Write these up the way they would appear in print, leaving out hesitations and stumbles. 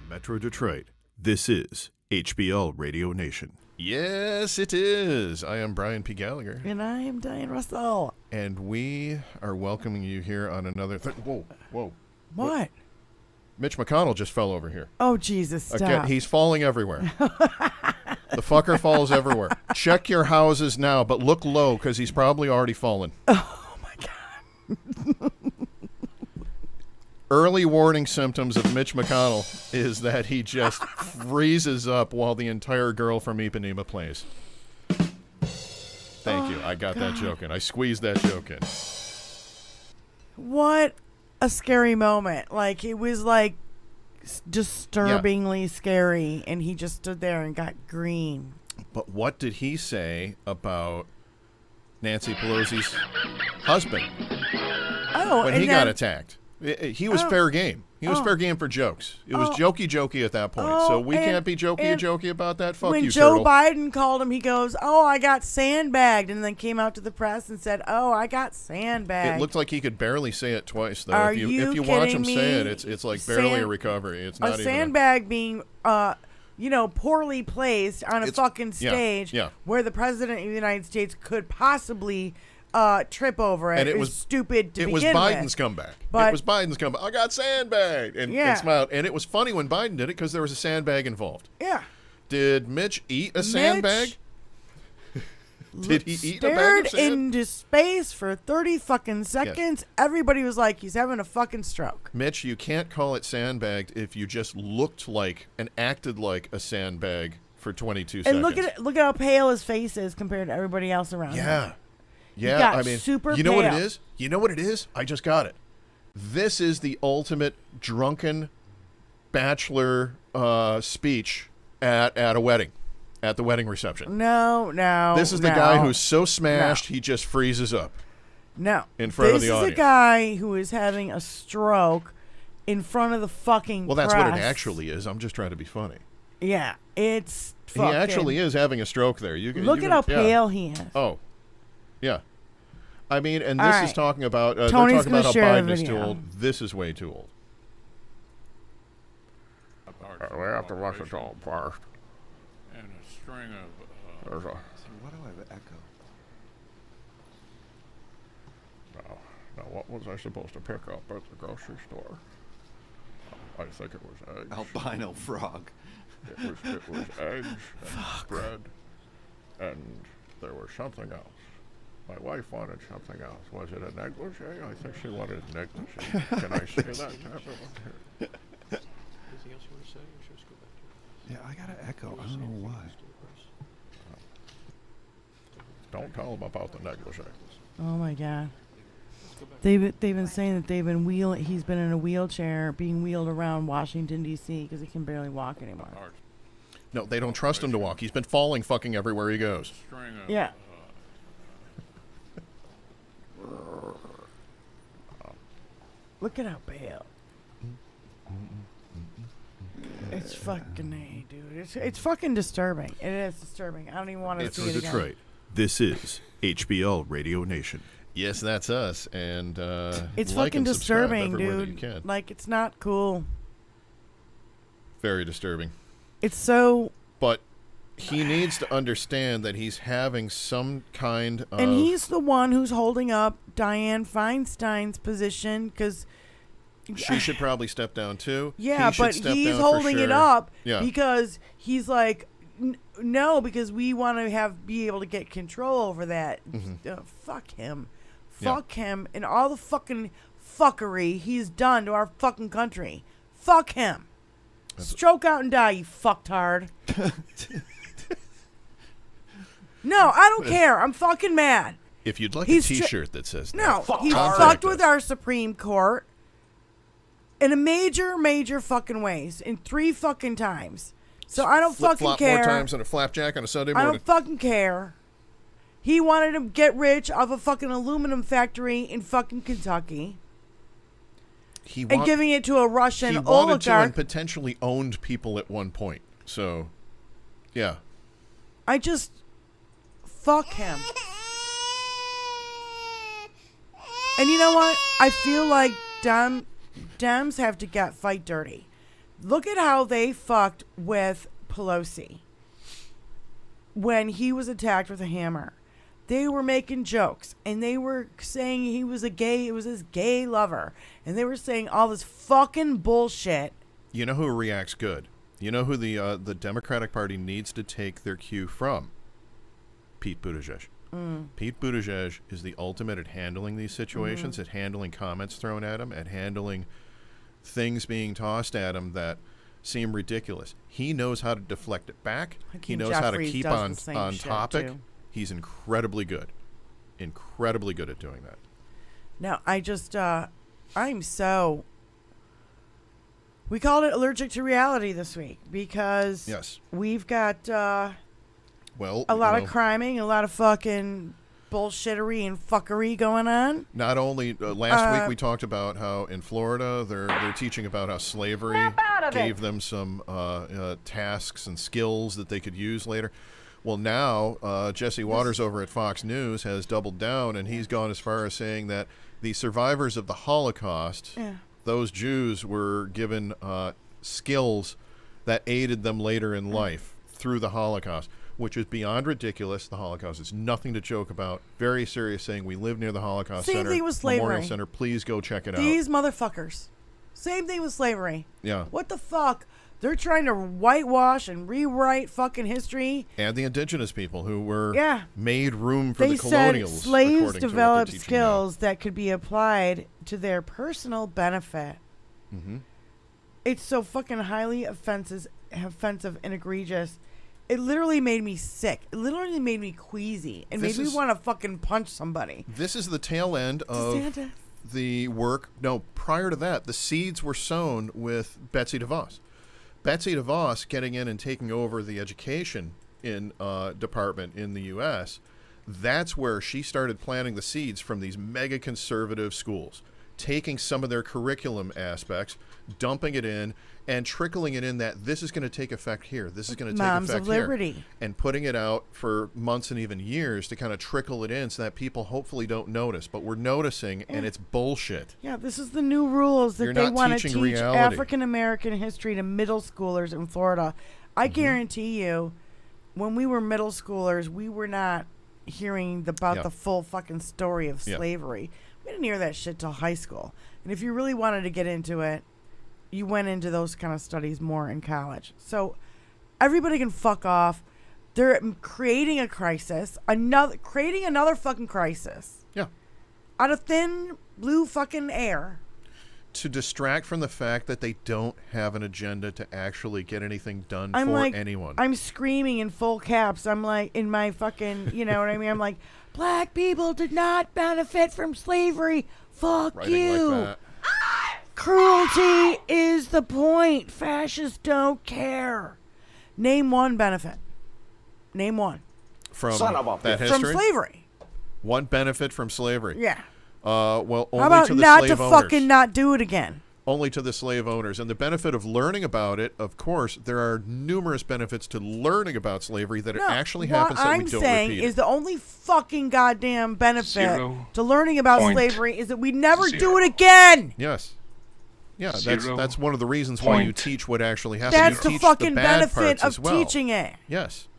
Metro Detroit, this is HBL Radio Nation. Yes, it is. I am Brian P. Gallagher. And I am Diane Russell. And we are welcoming you here on another... Whoa. What? Mitch McConnell just fell over here. Oh, Jesus, stop. Again, he's falling everywhere. The fucker falls everywhere. Check your houses now, but look low, because he's probably already fallen. Oh, my God. Early warning symptoms of Mitch McConnell is that he just freezes up while the entire Girl from Ipanema plays. Thank you. I got that joke in. I squeezed that joke in. What a scary moment. Like, it was like disturbingly scary, and he just stood there and got green. But what did he say about Nancy Pelosi's husband when he got attacked? He was fair game. He was fair game for jokes. It was jokey at that point. So we can't be jokey about that. Fuck you, Joe turtle. Biden called him, he goes, I got sandbagged, and then came out to the press and said, I got sandbagged. It looked like he could barely say it twice, though. If you watch him say it, it's like barely a recovery. It's not a sandbag being poorly placed on a fucking stage where the president of the United States could possibly trip over it. And it was stupid to begin with. It was Biden's comeback. It was Biden's comeback. I got sandbagged. And smiled. And it was funny when Biden did it because there was a sandbag involved. Yeah. Did Mitch eat a sandbag? Did he eat a bag of sand? Stared into space for 30 fucking seconds. Yes. Everybody was like, he's having a fucking stroke. Mitch, you can't call it sandbagged if you just looked like and acted like a sandbag for 22 seconds. And look at how pale his face is compared to everybody else around him. Yeah, I mean, super you know pale. what it is? You know what it is? I just got it. This is the ultimate drunken bachelor speech at a wedding, at the wedding reception. No. This is the guy who's so smashed he just freezes up. No. In front of the audience. This is a guy who is having a stroke in front of the fucking Well, that's press. what it actually is. I'm just trying to be funny. Yeah, it's fucking... He actually is having a stroke there. Look at how pale he is. Oh. Yeah. I mean, and this is talking about, they're Tony's talking about how share Biden a is too video. old. This is way too old. We have to rush it all first. And a string of... Why do I have an echo? Now, what was I supposed to pick up at the grocery store? I think it was eggs. Albino frog. It was eggs and bread, and there was something else. My wife wanted something else. Was it a negligee? I think she wanted a negligee. Can I say that? Anything else you want to say, or should I just go back to it? Yeah, I got an echo. I don't know why. Don't tell them about the negligee. Oh my God. They've been saying that he's been in a wheelchair being wheeled around Washington D.C. because he can barely walk anymore. No, they don't trust him to walk. He's been falling fucking everywhere he goes. Yeah. Look at how pale. It's fucking dude. It's fucking disturbing. It is disturbing. I don't even want to see it again. For Detroit, this is HBL Radio Nation. Yes, that's us. And it's like fucking and subscribe disturbing, everywhere that dude. you can. Like, it's not cool. Very disturbing. It's so... But he needs to understand that he's having some kind of... And he's the one who's holding up Dianne Feinstein's position, because... She should probably step down, too. Yeah, but he's holding it up because he's like... No, because we want to be able to get control over that. Mm-hmm. Fuck him. Fuck him and all the fucking fuckery he's done to our fucking country. Fuck him. Stroke out and die, you fucktard. No, I don't care. I'm fucking mad. If you'd like a T-shirt that says that. No, he's fucked with our Supreme Court in a major fucking ways. In 3 fucking times. So I don't fucking Flip-flop care. more times than a flapjack on a Sunday I morning. don't fucking care. He wanted to get rich off a fucking aluminum factory in fucking Kentucky. And giving it to a Russian he wanted oligarch. to and potentially owned people at one point. So, yeah. I just... Fuck him. And you know what? I feel like Dems have to fight dirty. Look at how they fucked with Pelosi when he was attacked with a hammer. They were making jokes, and they were saying it was his gay lover, and they were saying all this fucking bullshit. You know who reacts good? You know who the Democratic Party needs to take their cue from? Pete Buttigieg. Pete Buttigieg is the ultimate at handling these situations, at handling comments thrown at him, at handling things being tossed at him that seem ridiculous. He knows how to deflect it back. He knows how to keep on topic. Too. He's incredibly good at doing that. Now, I just, I'm so... We called it Allergic to Reality this week because we've got a lot of criming, a lot of fucking bullshittery and fuckery going on. Not only, last week we talked about how in Florida they're teaching about how slavery gave them some tasks and skills that they could use later. Well, now Jesse Waters over at Fox News has doubled down, and he's gone as far as saying that the survivors of the Holocaust, those Jews were given skills that aided them later in life through the Holocaust, which is beyond ridiculous. The Holocaust is nothing to joke about. Very serious thing. We live near the Holocaust Same Center. thing with slavery. Memorial Center. Please go check it out. These motherfuckers. Same thing with slavery. Yeah. What the fuck? They're trying to whitewash and rewrite fucking history. And the indigenous people who were made room for the colonials. They said slaves developed skills that could be applied to their personal benefit. Mm-hmm. It's so fucking highly offensive and egregious. It literally made me sick. It literally made me queasy. And made me want to fucking punch somebody. This is the tail end of the work. No, prior to that, the seeds were sown with Betsy DeVos. Betsy DeVos getting in and taking over the education department in the U.S., that's where she started planting the seeds from these mega conservative schools, taking some of their curriculum aspects, dumping it in, and trickling it in that this is going to take effect here, this is going to take effect here, and putting it out for months and even years to kind of trickle it in so that people hopefully don't notice. But we're noticing, and it's bullshit. Yeah, this is the new rules that they want to teach African-American history to middle schoolers in Florida. I guarantee you, when we were middle schoolers, we were not hearing about the full fucking story of slavery. We didn't hear that shit till high school. And if you really wanted to get into it, you went into those kind of studies more in college. So everybody can fuck off. They're creating a crisis, creating another fucking crisis. Yeah. Out of thin blue fucking air. To distract from the fact that they don't have an agenda to actually get anything done anyone. I'm screaming in full caps. I'm like, in my fucking, you know what I mean? I'm like, black people did not benefit from slavery. Fuck Writing you. like that. Cruelty is the point. Fascists don't care. Name one benefit. Name one. From that history? From slavery. One benefit from slavery. Yeah. Well, only How about to the not slave to owners. fucking not do it again? Only to the slave owners. And the benefit of learning about it, of course, there are numerous benefits to learning about slavery that it actually happens that we don't repeat. What I'm saying is the only fucking goddamn benefit to learning about slavery is that we never do it again. Yes. Yeah, that's one of the reasons why you teach what actually happened. That's you the teach fucking the bad benefit parts of as well. teaching it. Yes.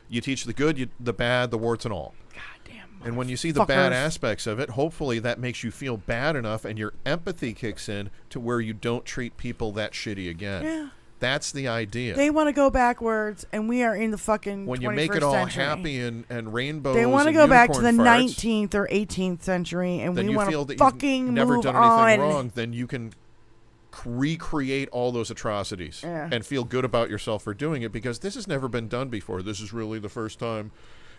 You teach the good, the bad, the warts and all. Goddamn. And when you see the bad aspects of it, hopefully that makes you feel bad enough and your empathy kicks in to where you don't treat people that shitty again. Yeah. That's the idea. They want to go backwards, and we are in the fucking 21st when you make it all century. happy and rainbows. They want to go back to the 19th or 18th century, and we want to fucking never move done on. anything wrong. Then you can recreate all those atrocities and feel good about yourself for doing it, because this has never been done before. This is really the first time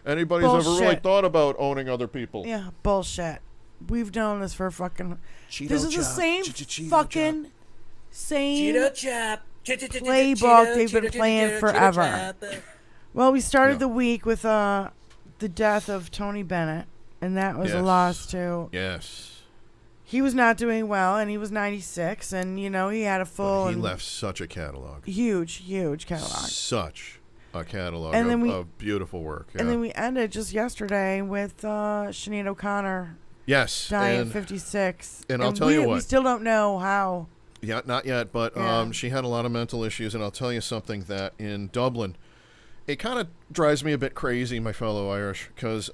anybody's ever really thought about owning other people. Yeah, bullshit. We've known this for fucking... Cheeto this is chop. the same Cheeto fucking... chop. Same... Cheeto chop. playbook they've been playing forever. Well, we started the week with the death of Tony Bennett, and that was a loss too. Yes. He was not doing well, and he was 96, and, you know, he had a full... But he left such a catalog. Huge catalog. Such a catalog of beautiful work. Yeah. And then we ended just yesterday with Sinead O'Connor. Yes. Dying at 56. And I'll tell you what. We still don't know how. Yeah, not yet, but she had a lot of mental issues, and I'll tell you something that in Dublin, it kind of drives me a bit crazy, my fellow Irish, because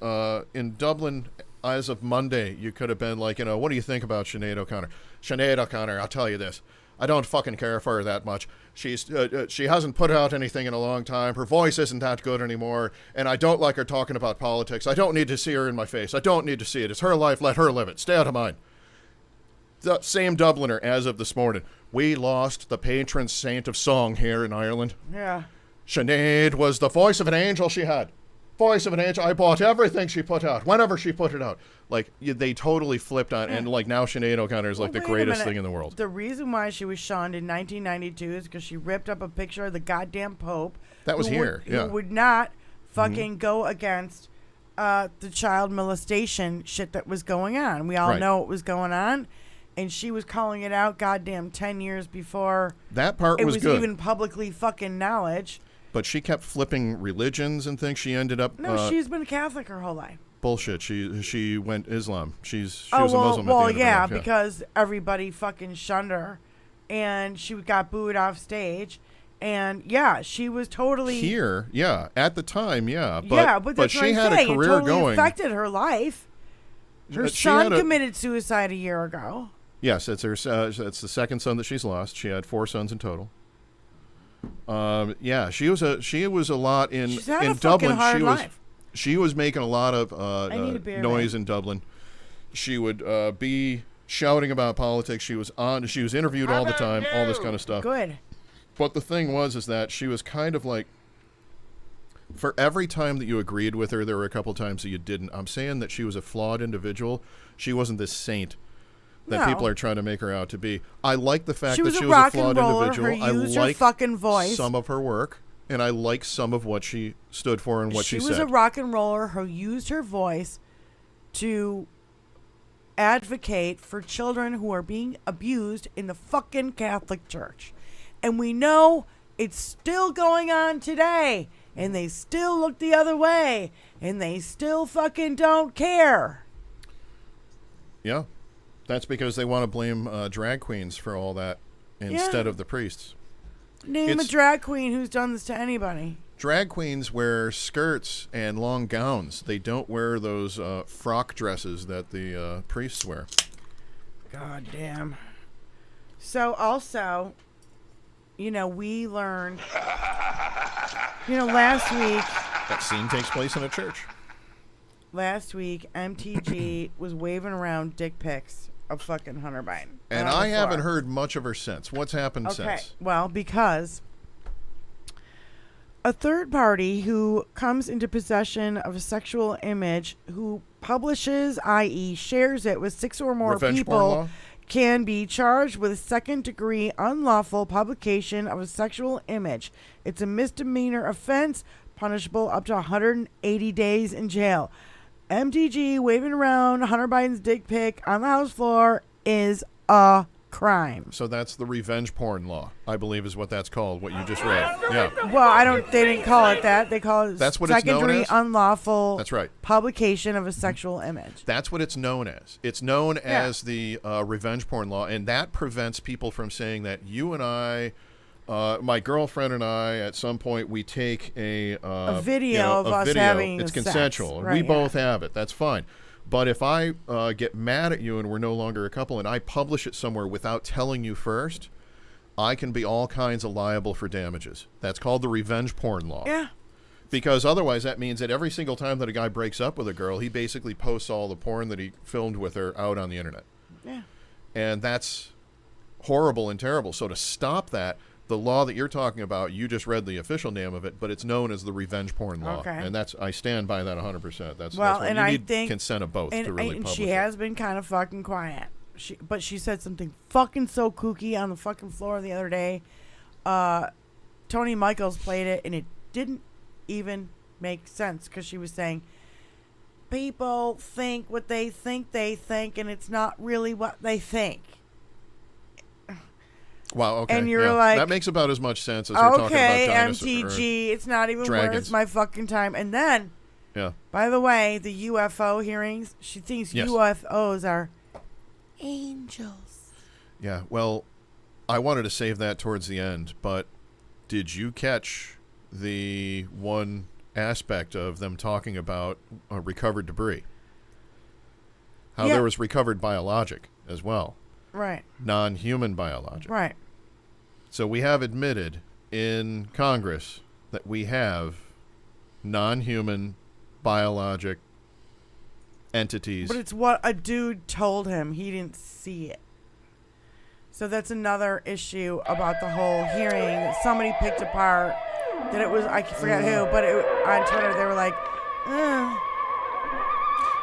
in Dublin... As of Monday, you could have been like, you know, what do you think about Sinead O'Connor? Sinead O'Connor, I'll tell you this. I don't fucking care for her that much. She hasn't put out anything in a long time. Her voice isn't that good anymore. And I don't like her talking about politics. I don't need to see her in my face. I don't need to see it. It's her life. Let her live it. Stay out of mine. The same Dubliner as of this morning. We lost the patron saint of song here in Ireland. Yeah. Sinead was the voice of an angel she had. Voice of an angel. I bought everything she put out, whenever she put it out. Like, they totally flipped on, and like now Sinead O'Connor is like the greatest thing in the world. The reason why she was shunned in 1992 is because she ripped up a picture of the goddamn Pope. That was here, who would not fucking go against the child molestation shit that was going on. We all know what was going on, and she was calling it out goddamn 10 years before that part was good. It was even publicly fucking knowledge. But she kept flipping religions and things. She ended up... No, she's been Catholic her whole life. Bullshit. She went Islam. She was a Muslim at the end of her life, because everybody fucking shunned her. And she got booed off stage. And, she was totally... Here, at the time, But, but that's she what had I'm saying. a career it totally going. Affected her life. Her son committed suicide a year ago. Yes, it's her. It's the second son that she's lost. She had 4 sons in total. She was a lot in Dublin. She was making a lot of noise in Dublin. She would be shouting about politics. She was interviewed all the time, all this kind of stuff. Good. But the thing is that she was kind of like, for every time that you agreed with her, there were a couple times that you didn't. I'm saying that she was a flawed individual. She wasn't this saint that people are trying to make her out to be. I like the fact that she was a flawed individual. I like fucking voice. Some of her work, and I like some of what she stood for and what she said. She was a rock and roller who used her voice to advocate for children who are being abused in the fucking Catholic Church. And we know it's still going on today, and they still look the other way, and they still fucking don't care. Yeah. That's because they want to blame drag queens for all that instead of the priests. Name a drag queen who's done this to anybody. Drag queens wear skirts and long gowns. They don't wear those frock dresses that the priests wear. God damn. So also, we learned, last week. That scene takes place in a church. Last week, MTG was waving around dick pics of fucking Hunter Biden. And I haven't heard much of her since. What's happened since? Okay, well, because a third party who comes into possession of a sexual image, who publishes, i.e. shares it with 6 or more people, can be charged with second-degree unlawful publication of a sexual image. It's a misdemeanor offense, punishable up to 180 days in jail. MTG waving around Hunter Biden's dick pic on the House floor is a crime. So that's the revenge porn law, I believe is what that's called, what you just read. Yeah. Well, they didn't call it that. They call it secondary unlawful publication of a sexual image. That's what it's known as. It's known as the revenge porn law, and that prevents people from saying that you and I... my girlfriend and I, at some point, we take a video of us having it's consensual. Sex. Right, we both have it. That's fine. But if I get mad at you and we're no longer a couple and I publish it somewhere without telling you first, I can be all kinds of liable for damages. That's called the revenge porn law. Yeah. Because otherwise that means that every single time that a guy breaks up with a girl, he basically posts all the porn that he filmed with her out on the internet. Yeah. And that's horrible and terrible. So to stop that, the law that you're talking about, you just read the official name of it, but it's known as the revenge porn law. Okay. And I stand by that 100%. That's what you need consent of both to really publish she has been kind of fucking quiet. But she said something fucking so kooky on the fucking floor the other day Tony Michaels played it, and it didn't even make sense because she was saying people think what they think, and it's not really what they think. Wow, okay. And you're like, that makes about as much sense as you're talking about dinosaurs. MTG, it's not even worth my fucking time. And then, by the way, the UFO hearings, she thinks UFOs are angels. Yeah, well, I wanted to save that towards the end, but did you catch the one aspect of them talking about recovered debris? How there was recovered biologic as well. Right. Non-human biologic. Right. So we have admitted in Congress that we have non-human biologic entities. But it's what a dude told him. He didn't see it. So that's another issue about the whole hearing that somebody picked apart. That it was, I forget who, but on Twitter they were like,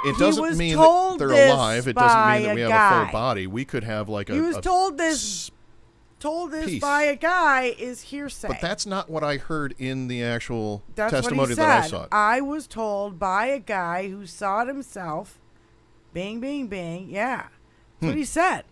It doesn't mean that they're alive. It doesn't mean that we have a full body. We could have like he was told this by a guy is hearsay. But that's not what I heard in the actual that's testimony what he that I said. saw. I was told by a guy who saw it himself. Bing, bing, bing. Yeah. That's what he said.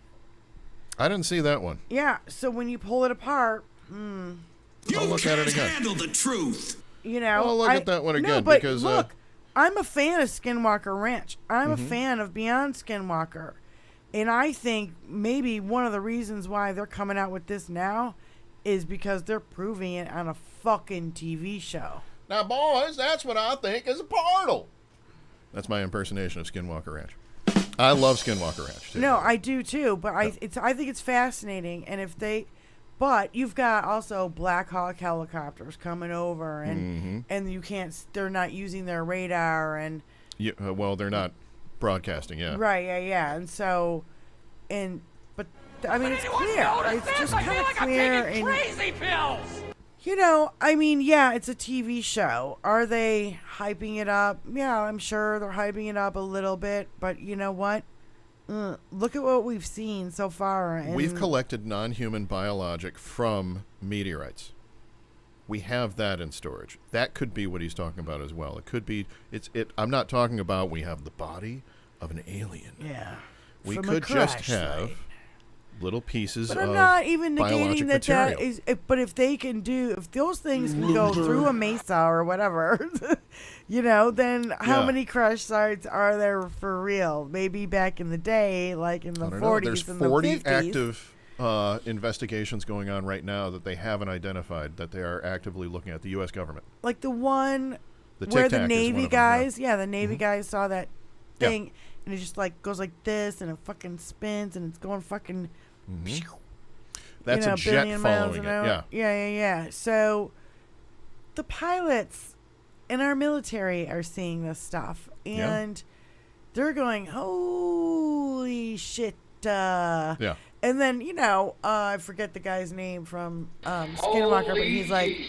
I didn't see that one. Yeah. So when you pull it apart, I'll look at it again. Handle the truth. You know, I'll look at that one again but because look, I'm a fan of Skinwalker Ranch. I'm a fan of Beyond Skinwalker. And I think maybe one of the reasons why they're coming out with this now is because they're proving it on a fucking TV show. Now, boys, that's what I think is a portal. That's my impersonation of Skinwalker Ranch. I love Skinwalker Ranch, too. No, I do, too. But I think it's fascinating. And but you've got also Black Hawk helicopters coming over, and you can't. They're not using their radar, and well, they're not broadcasting, right, and so, but I mean, it's clear. It's just kind of clear, and crazy pills. You know, I mean, it's a TV show. Are they hyping it up? Yeah, I'm sure they're hyping it up a little bit, but you know what? Look at what we've seen so far. And we've collected non-human biologic from meteorites. We have that in storage. That could be what he's talking about as well. It could be. I'm not talking about we have the body of an alien. Yeah. We could just have little pieces of biologic material. But I'm not even negating material. that is. But if those things can go through a mesa or whatever, you know, then how many crash sites are there for real? Maybe back in the day, like in the 40s There's and 40 the 50s. active investigations going on right now that they haven't identified that they are actively looking at, the U.S. government. Like the one the where the Tic Tac Navy guys, the Navy Mhm. guys saw that thing, and it just like goes like this, and it fucking spins, and it's going fucking. That's a jet following it. Yeah. So the pilots in our military are seeing this stuff, and they're going, "Holy shit!" And then I forget the guy's name from Skinwalker, but he's like,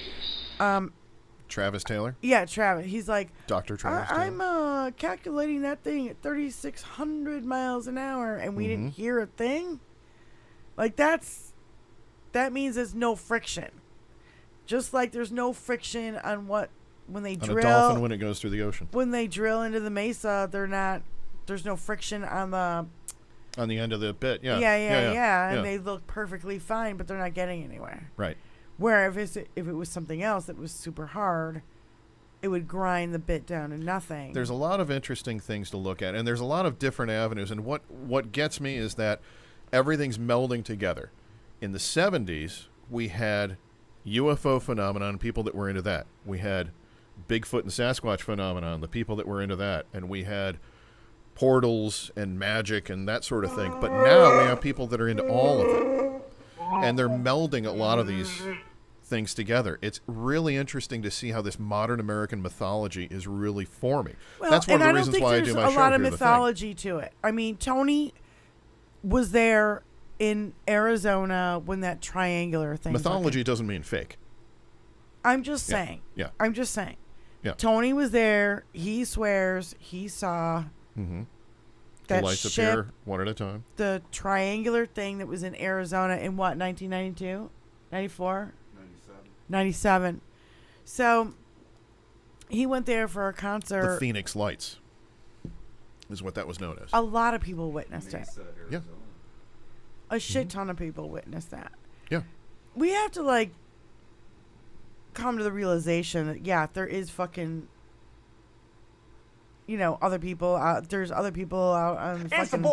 Travis Taylor. Yeah, Travis. He's like, Dr. Travis Taylor. I'm calculating that thing at 3,600 miles an hour, and we didn't hear a thing. Like that means there's no friction. Just like there's no friction on when they drill. On a dolphin when it goes through the ocean. When they drill into the mesa, there's no friction on the end of the bit. Yeah. And they look perfectly fine, but they're not getting anywhere. Right. Where if it was something else that was super hard, it would grind the bit down to nothing. There's a lot of interesting things to look at, and there's a lot of different avenues. And what gets me is that everything's melding together. In the 70s, we had UFO phenomenon, people that were into that. We had Bigfoot and Sasquatch phenomenon, the people that were into that. And we had portals and magic and that sort of thing. But now we have people that are into all of it. And they're melding a lot of these things together. It's really interesting to see how this modern American mythology is really forming. Well, that's one of the reasons why I do my show. There's a lot of mythology to it. I mean, Tony was there in Arizona when that triangular thing. Mythology doesn't mean fake. I'm just saying. Yeah. I'm just saying. Yeah. Tony was there. He swears he saw that the lights ship, appear one at a time. the triangular thing that was in Arizona in what, 1992? 94? 97. So he went there for a concert. The Phoenix Lights is what that was known as. A lot of people witnessed it. Yeah. A shit ton of people witnessed that. Yeah. We have to, like, come to the realization that, yeah, there is fucking, you know, other people out. There's other people out on the fucking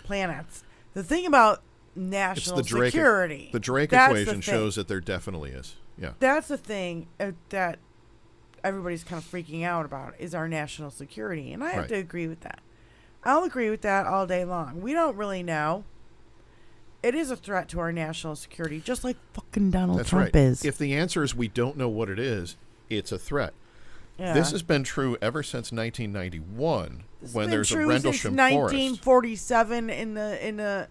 planets. The thing about national security. The Drake equation shows that there definitely is. Yeah. That's the thing that everybody's kind of freaking out about is our national security. And I have to agree with that. I'll agree with that all day long. We don't really know. It is a threat to our national security, just like fucking Donald Trump is. If the answer is we don't know what it is, it's a threat. Yeah. This has been true ever since 1991, when there's a Rendlesham since Forest. 1947 in the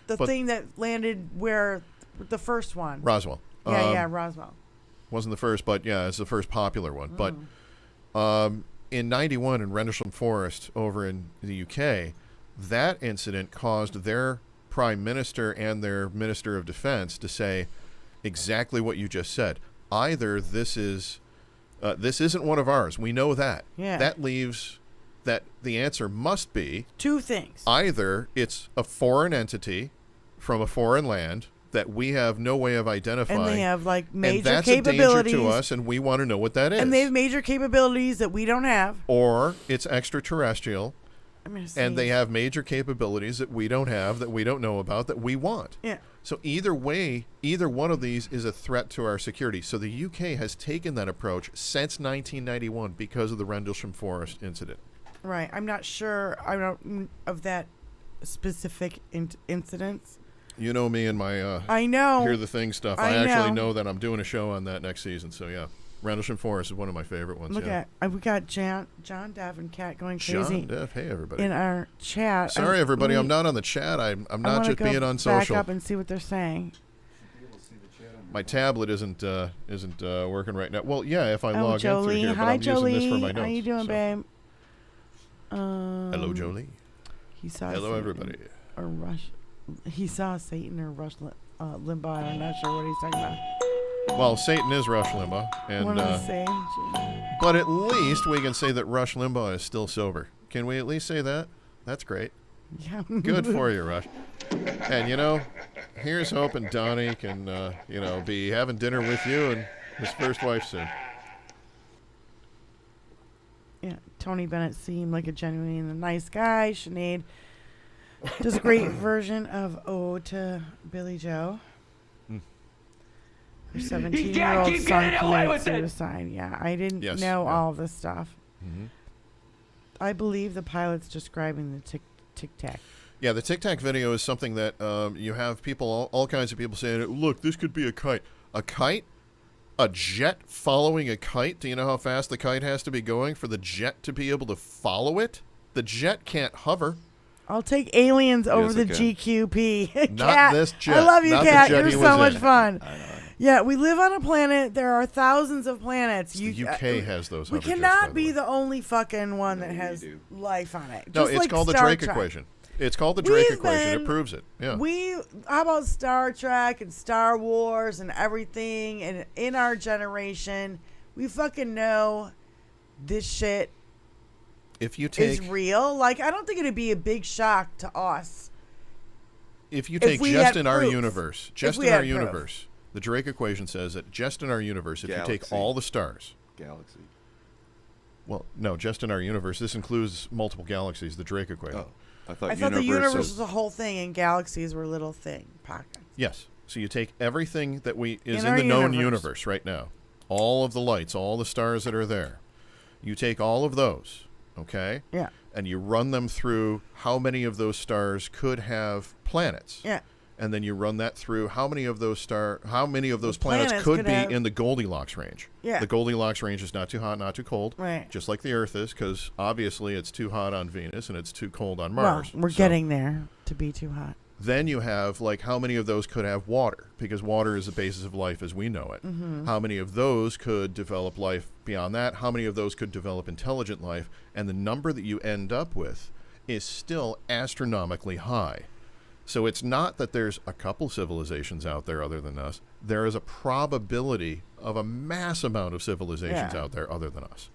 thing that landed where the first one. Roswell. Yeah, Roswell. Wasn't the first, but yeah, it's the first popular one. But in 91 in Rendlesham Forest over in the UK, that incident caused their Prime Minister and their Minister of Defense to say exactly what you just said. Either this isn't one of ours. We know that. Yeah. That leaves that the answer must be two things. Either it's a foreign entity from a foreign land that we have no way of identifying. And they have like major and that's capabilities. A danger to us, and we want to know what that is. And they have major capabilities that we don't have. Or it's extraterrestrial. And they have major capabilities that we don't have, that we don't know about, that we want. Yeah. So either way, either one of these is a threat to our security. So the UK has taken that approach since 1991 because of the Rendlesham Forest incident. Right. I'm not sure of that specific incidents. You know me and my I know. Hear the Thing stuff. I actually know that I'm doing a show on that next season. So yeah. Rendlesham Forest is one of my favorite ones. Look at we got John Dev and Kat going crazy. John Dev, hey everybody. In our chat. Sorry everybody, I'm not on the chat. I'm not just being on social. Back up and see what they're saying. My tablet isn't working right now. Well, yeah, if I log in through here, but Hi, I'm Jolie. using this for my notes. How you doing, babe? Hello, Jolie. He saw Hello, everybody. He saw Satan or Rush Limbaugh. I'm not sure what he's talking about. Well, Satan is Rush Limbaugh, and but at least we can say that Rush Limbaugh is still sober. Can we at least say that? That's great. Yeah. Good for you, Rush. And here's hoping Donnie can be having dinner with you and his first wife soon. Yeah, Tony Bennett seemed like a genuinely nice guy. Sinead does a great version of "Ode to Billy Joe." Her 17-year-old son committed suicide. Yeah, I didn't know all this stuff. Mm-hmm. I believe the pilot's describing the Tic Tac. Yeah, the Tic Tac video is something that you have people, all kinds of people saying, look, this could be a kite. A kite? A jet following a kite? Do you know how fast the kite has to be going for the jet to be able to follow it? The jet can't hover. I'll take aliens over the G.Q.P. Not this jet. I love you, Kat. You're so much fun. I know. Yeah, we live on a planet. There are thousands of planets. The UK has those. We cannot be the only fucking one that has life on it. No, it's called the Drake equation. It's called the Drake equation. It proves it. Yeah. How about Star Trek and Star Wars and everything? And in our generation, we fucking know this shit is real. Like, I don't think it'd be a big shock to us. If you take just in our universe, the Drake equation says that just in our universe, if you take all the stars. Galaxy. Well, no, just in our universe. This includes multiple galaxies, the Drake equation. Oh, I thought the universe was a whole thing and galaxies were little pockets. Yes. So you take everything that is in the known universe right now, all of the lights, all the stars that are there. You take all of those, okay? Yeah. And you run them through how many of those stars could have planets. Yeah. And then you run that through how many of those planets could be in the Goldilocks range. Yeah. The Goldilocks range is not too hot, not too cold. Right. Just like the Earth is, because obviously it's too hot on Venus and it's too cold on Mars. Well, we're getting there to be too hot. Then you have, like, how many of those could have water? Because water is the basis of life as we know it. Mm-hmm. How many of those could develop life beyond that? How many of those could develop intelligent life? And the number that you end up with is still astronomically high. So it's not that there's a couple civilizations out there other than us. There is a probability of a mass amount of civilizations out there other than us.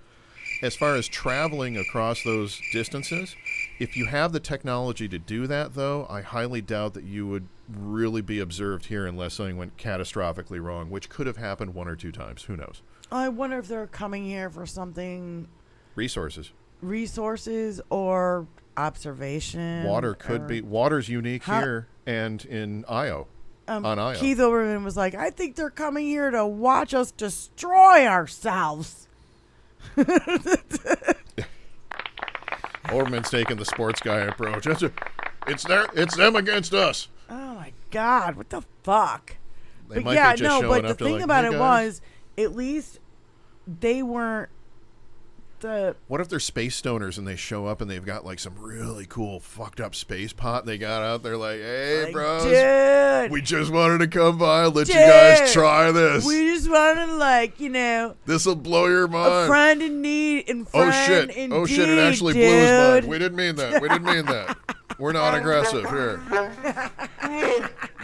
As far as traveling across those distances, if you have the technology to do that, though, I highly doubt that you would really be observed here unless something went catastrophically wrong, which could have happened 1 or 2 times. Who knows? I wonder if they're coming here for something. Resources or observation. Water could be. Water's unique here and in Io. On Io. Keith Olbermann was like, I think they're coming here to watch us destroy ourselves. Olbermann's taking the sports guy approach. It's them against us. Oh my God, what the fuck? They might be just showing but up the to thing like, about hey it guys. was, at least they weren't the. What if they're space stoners and they show up and they've got like some really cool fucked up space pot they got out there like, hey bros, dude, we just wanted to come by and let you guys try this. We just wanted to, like, you know, this'll blow your mind. A friend in need and friend indeed, oh shit, it actually blew his mind. We didn't mean that. We're not aggressive here.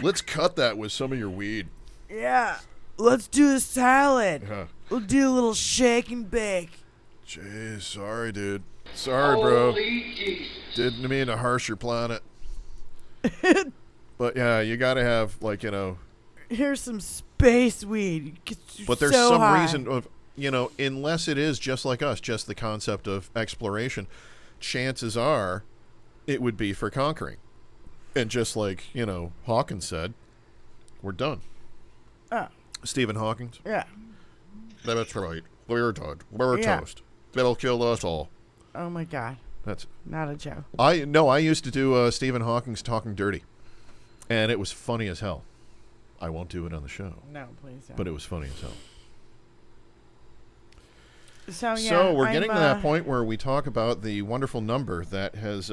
Let's cut that with some of your weed. Yeah. Let's do a salad. Yeah. We'll do a little shake and bake. Jeez, sorry, dude. Sorry, bro. Didn't mean to harsh your planet. But yeah, you gotta have, like, you know. Here's some space weed. But there's so some high. reason of, you know, unless it is just like us, just the concept of exploration, chances are it would be for conquering. And just like, you know, Hawkins said, we're done. Oh. Stephen Hawking. Yeah. That's right. We're done. We're toast. That'll kill us all. Oh my God. That's not a joke. I used to do Stephen Hawking's Talking Dirty, and it was funny as hell. I won't do it on the show. No, please don't. But it was funny as hell. So we're getting to that point where we talk about the wonderful number that has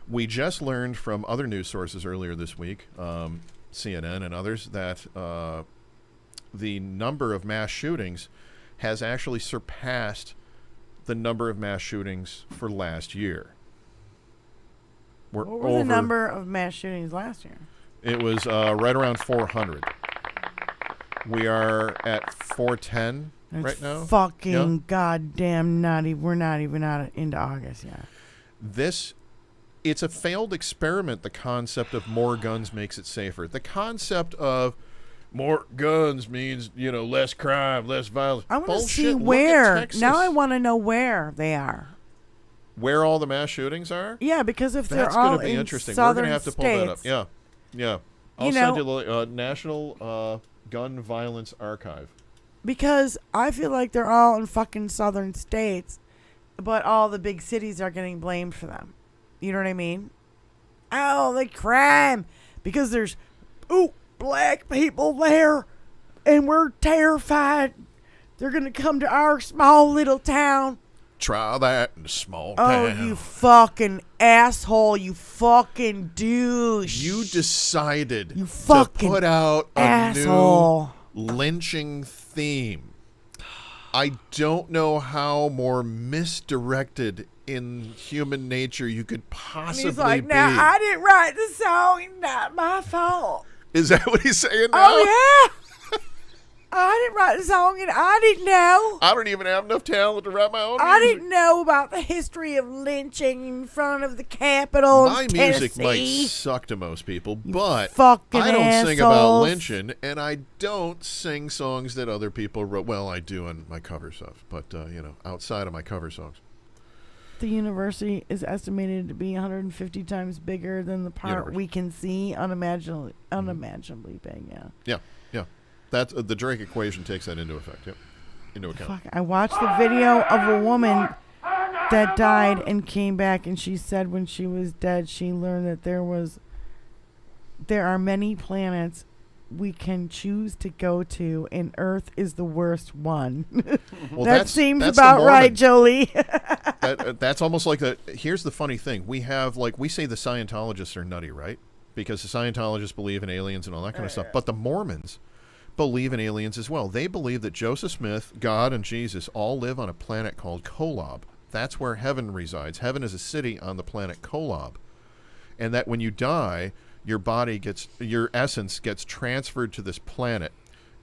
we just learned from other news sources earlier this week, CNN and others, that the number of mass shootings has actually surpassed the number of mass shootings for last year. What was the number of mass shootings last year? It was right around 400. We are at 410 right now. Fucking goddamn nutty. We're not even into August yet. It's a failed experiment, the concept of more guns makes it safer. The concept of more guns means, you know, less crime, less violence. I want to see where. Now I want to know where they are. Where all the mass shootings are? Yeah, because if that's they're all gonna be in interesting. southern We're going to have to pull that up. states, Yeah. I'll send you the National Gun Violence Archive. Because I feel like they're all in fucking southern states, but all the big cities are getting blamed for them. You know what I mean? Oh, the crime. Because there's, black people there, and we're terrified. They're going to come to our small little town. Try that in a small town. Oh, you fucking asshole. You fucking douche. You decided to put out a new lynching theme. I don't know how more misdirected in human nature you could possibly he's like, be. now, I didn't write the song. It's not my fault. Is that what he's saying now? Oh, yeah. I didn't write the song, and I didn't know. I don't even have enough talent to write my own music. I didn't know about the history of lynching in front of the Capitol. My music might suck to most people, but I don't sing about lynching, and I don't sing songs that other people wrote. Well, I do on my cover stuff, but outside of my cover songs. The university is estimated to be 150 times bigger than the part we can see, unimaginably big. Yeah. That's the Drake equation takes that into effect. Yep, into account. Fuck, I watched the video of a woman that died and came back, and she said when she was dead, she learned that there are many planets we can choose to go to, and Earth is the worst one. Well, that seems about right, Jolie. That's almost like the. Here's the funny thing: we say the Scientologists are nutty, right? Because the Scientologists believe in aliens and all that kind of stuff, but the Mormons believe in aliens as well. They believe that Joseph Smith, God, and Jesus all live on a planet called Kolob. That's where heaven resides. Heaven is a city on the planet Kolob. And that when you die, your essence gets transferred to this planet,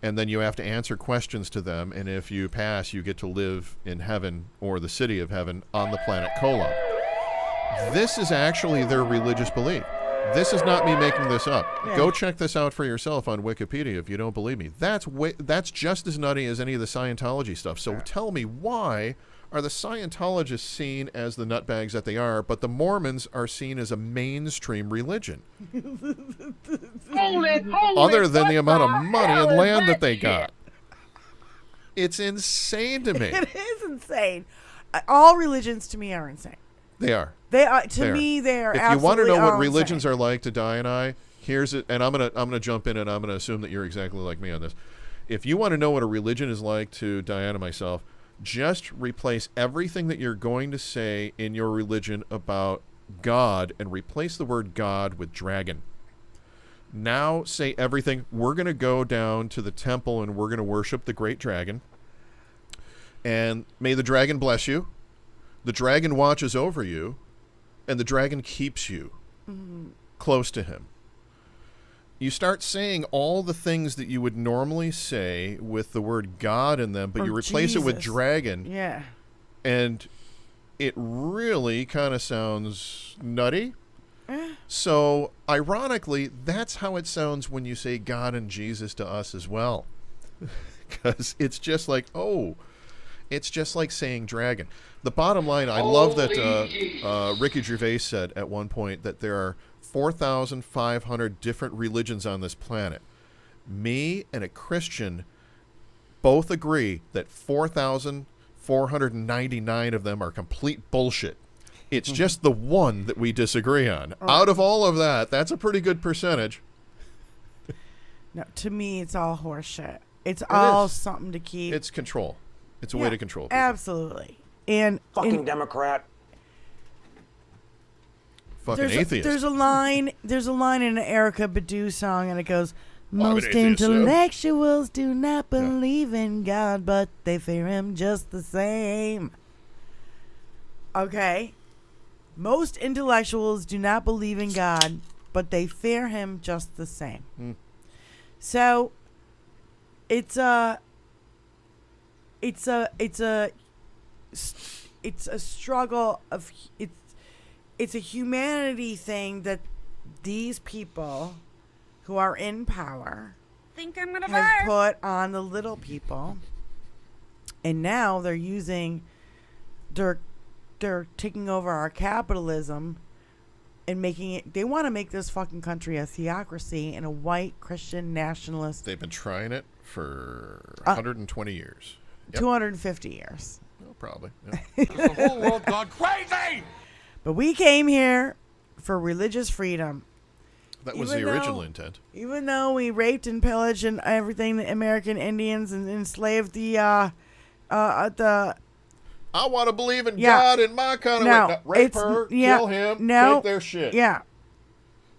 and then you have to answer questions to them, and if you pass, you get to live in heaven or the city of heaven on the planet Kolob. This is actually their religious belief. This is not me making this up. Yeah. Go check this out for yourself on Wikipedia if you don't believe me. That's just as nutty as any of the Scientology stuff. So tell me, why are the Scientologists seen as the nutbags that they are, but the Mormons are seen as a mainstream religion? Other than the amount of money and land that they got. It's insane to me. It is insane. All religions to me are insane. They are. They are. To me, they are. If you want to know what religions insane. are like to Di and I, here's it. And I'm gonna jump in, and I'm gonna assume that you're exactly like me on this. If you want to know what a religion is like to Diana and myself, just replace everything that you're going to say in your religion about God and replace the word God with dragon. Now say everything. We're going to go down to the temple and we're going to worship the great dragon. And may the dragon bless you. The dragon watches over you. And the dragon keeps you close to him. You start saying all the things that you would normally say with the word God in them, but you replace it with dragon. Yeah. And it really kind of sounds nutty. So, ironically, that's how it sounds when you say God and Jesus to us as well. Because it's just like, it's just like saying dragon. The bottom line, I love that Ricky Gervais said at one point that there are 4,500 different religions on this planet. Me and a Christian both agree that 4,499 of them are complete bullshit. It's just the one that we disagree on. Out of all of that, that's a pretty good percentage. No, to me, it's all horseshit. It's all something to keep. It's control. It's a way to control people. Absolutely. And fucking Democrat. Fucking atheist. There's a line in an Erykah Badu song, and it goes, "Most intellectuals do not believe in God, but they fear him just the same." Okay? Most intellectuals do not believe in God, but they fear him just the same. So it's a struggle of it's a humanity thing that these people who are in power have put on the little people, and now they're taking over our capitalism and making it. They want to make this fucking country a theocracy and a white Christian nationalist. They've been trying it for 120 years. 250 years. Oh, probably. The whole world gone crazy. But we came here for religious freedom. That was the original intent. Even though we raped and pillaged and everything, the American Indians, and enslaved the I want to believe in God in my kind of way. Rape her, kill him, take their shit. Yeah.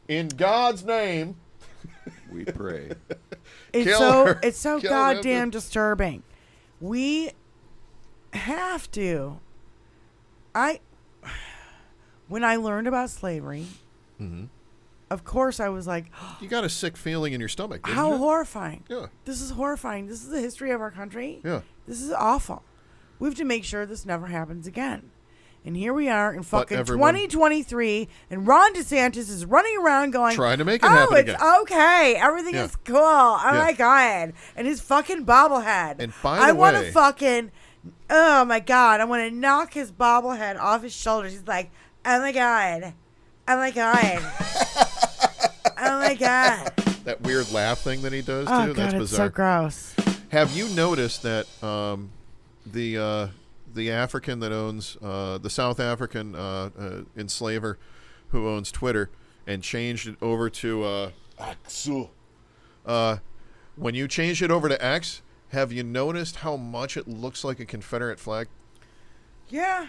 In God's name, we pray. It's so goddamn disturbing. We have to. When I learned about slavery, of course I was like, you got a sick feeling in your stomach, didn't how you? horrifying. Yeah. This is horrifying. This is the history of our country. Yeah. This is awful. We have to make sure this never happens again. And here we are in fucking 2023, and Ron DeSantis is running around going, trying to make it happen again. Oh, it's okay. Everything is cool. Oh, my God. And his fucking bobblehead. And by the way, I want to fucking, oh, my God. I want to knock his bobblehead off his shoulders. He's like, oh, my God. Oh, my God. Oh, my God. That weird laugh thing that he does, too. Oh, God, that's bizarre. It's so gross. Have you noticed that the African that owns the South African enslaver who owns Twitter and changed it over to X? When you changed it over to X, have you noticed how much it looks like a Confederate flag? Yeah,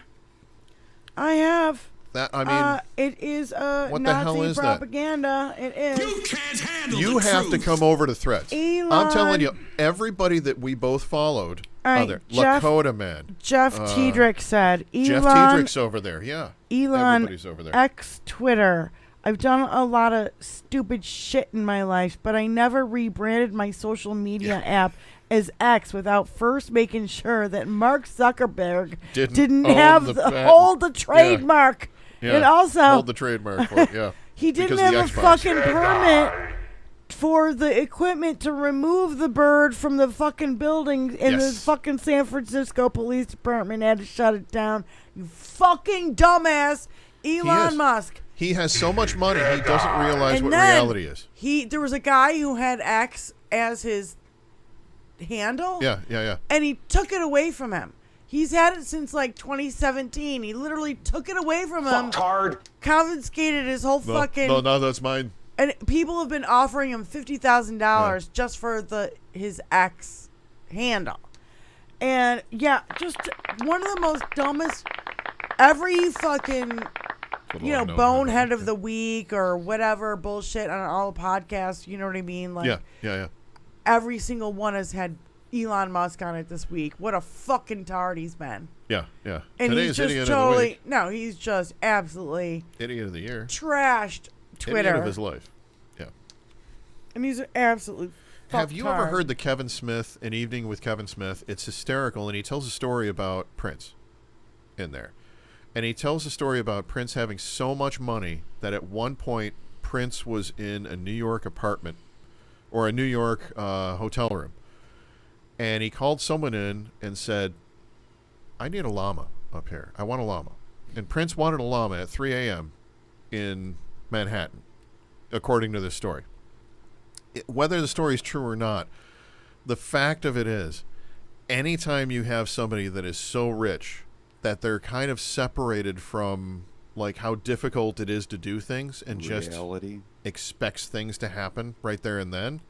I have. That it is what Nazi the hell is propaganda. It is. You can't handle You the have truth. to come over to Threads. Elon, I'm telling you, everybody that we both followed, Jeff, Lakota Man, Jeff Tiedrick said, Jeff Tiedrick's over there. Yeah, Elon, everybody's over there. X Twitter. I've done a lot of stupid shit in my life, but I never rebranded my social media app as X without first making sure that Mark Zuckerberg didn't have hold the trademark. Yeah. And also hold the trademark for it, yeah. He didn't have a fucking permit for the equipment to remove the bird from the fucking building, and the fucking San Francisco Police Department had to shut it down. You fucking dumbass, Elon Musk. He has so much money, he doesn't realize what reality is. There was a guy who had X as his handle. Yeah. And he took it away from him. He's had it since like 2017. He literally took it away from him. Fucktard. Confiscated his whole fucking. No, that's mine. And people have been offering him $50,000 just for his X handle. And just one of the most dumbest. Every fucking bonehead of the week or whatever bullshit on all the podcasts. You know what I mean? Like, yeah. Every single one has had Elon Musk on it this week. What a fucking tard he's been. Yeah. And Today's he's just idiot of the week. No, he's just absolutely idiot of the year. Trashed Twitter. Idiot of his life. Yeah. And he's an absolute Have you ever heard An Evening with Kevin Smith? It's hysterical, and he tells a story about Prince in there. And he tells a story about Prince having so much money that at one point Prince was in a New York apartment or a New York hotel room. And he called someone in and said, I need a llama up here. I want a llama. And Prince wanted a llama at 3 a.m. in Manhattan, according to this story. Whether the story is true or not, the fact of it is, anytime you have somebody that is so rich that they're kind of separated from like how difficult it is to do things and reality. Just expects things to happen right there and then,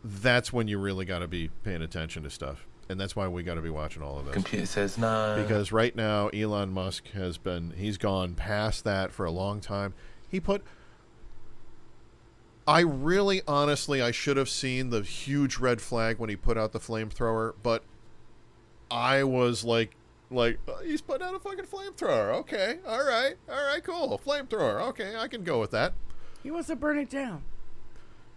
that's when you really got to be paying attention to stuff. And that's why we got to be watching all of this. Computer says no. Because right now, Elon Musk he's gone past that for a long time. I really, honestly, I should have seen the huge red flag when he put out the flamethrower, but I was like, he's putting out a fucking flamethrower. Okay, all right, cool. A flamethrower. Okay, I can go with that. He wants to burn it down.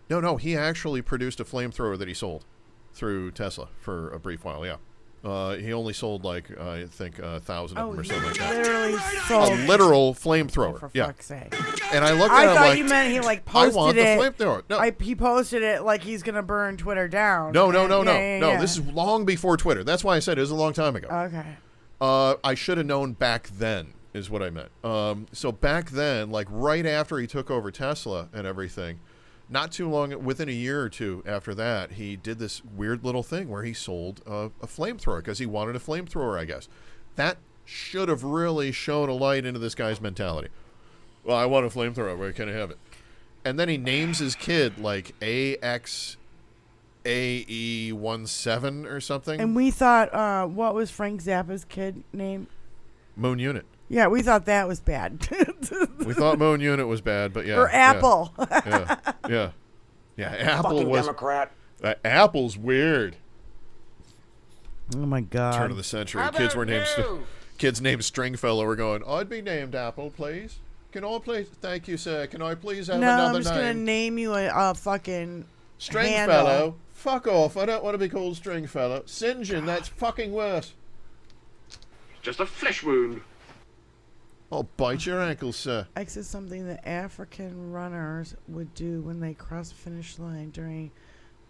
No, he actually produced a flamethrower that he sold through Tesla for a brief while, yeah. He only sold I think 1,000 of them or something like that. Literally sold a literal flamethrower. For fuck's sake. And I looked at it I thought you meant he posted I want it. The flamethrower. No. He posted it like he's gonna burn Twitter down. No. This is long before Twitter. That's why I said it was a long time ago. Okay. I should have known back then is what I meant. So back then, like right after he took over Tesla and everything, not too long, within a year or two after that, he did this weird little thing where he sold a flamethrower because he wanted a flamethrower, I guess. That should have really shown a light into this guy's mentality. Well, I want a flamethrower. Where can I have it? And then he names his kid like AXAE17 or something. And we thought, what was Frank Zappa's kid name? Moon Unit. Yeah, we thought that was bad. We thought Moon Unit was bad, but yeah. Or Apple. Yeah. Apple fucking was. Democrat. Apple's weird. Oh my God. Turn of the century. Kids named Stringfellow were going, I'd be named Apple, please. Can I please? Thank you, sir. Can I please have another name? No, I'm just going to name you a fucking Stringfellow. handle. Fuck off. I don't want to be called Stringfellow. St. John, that's fucking worse. Just a flesh wound. I'll bite your ankles, sir. X is something that African runners would do when they cross the finish line during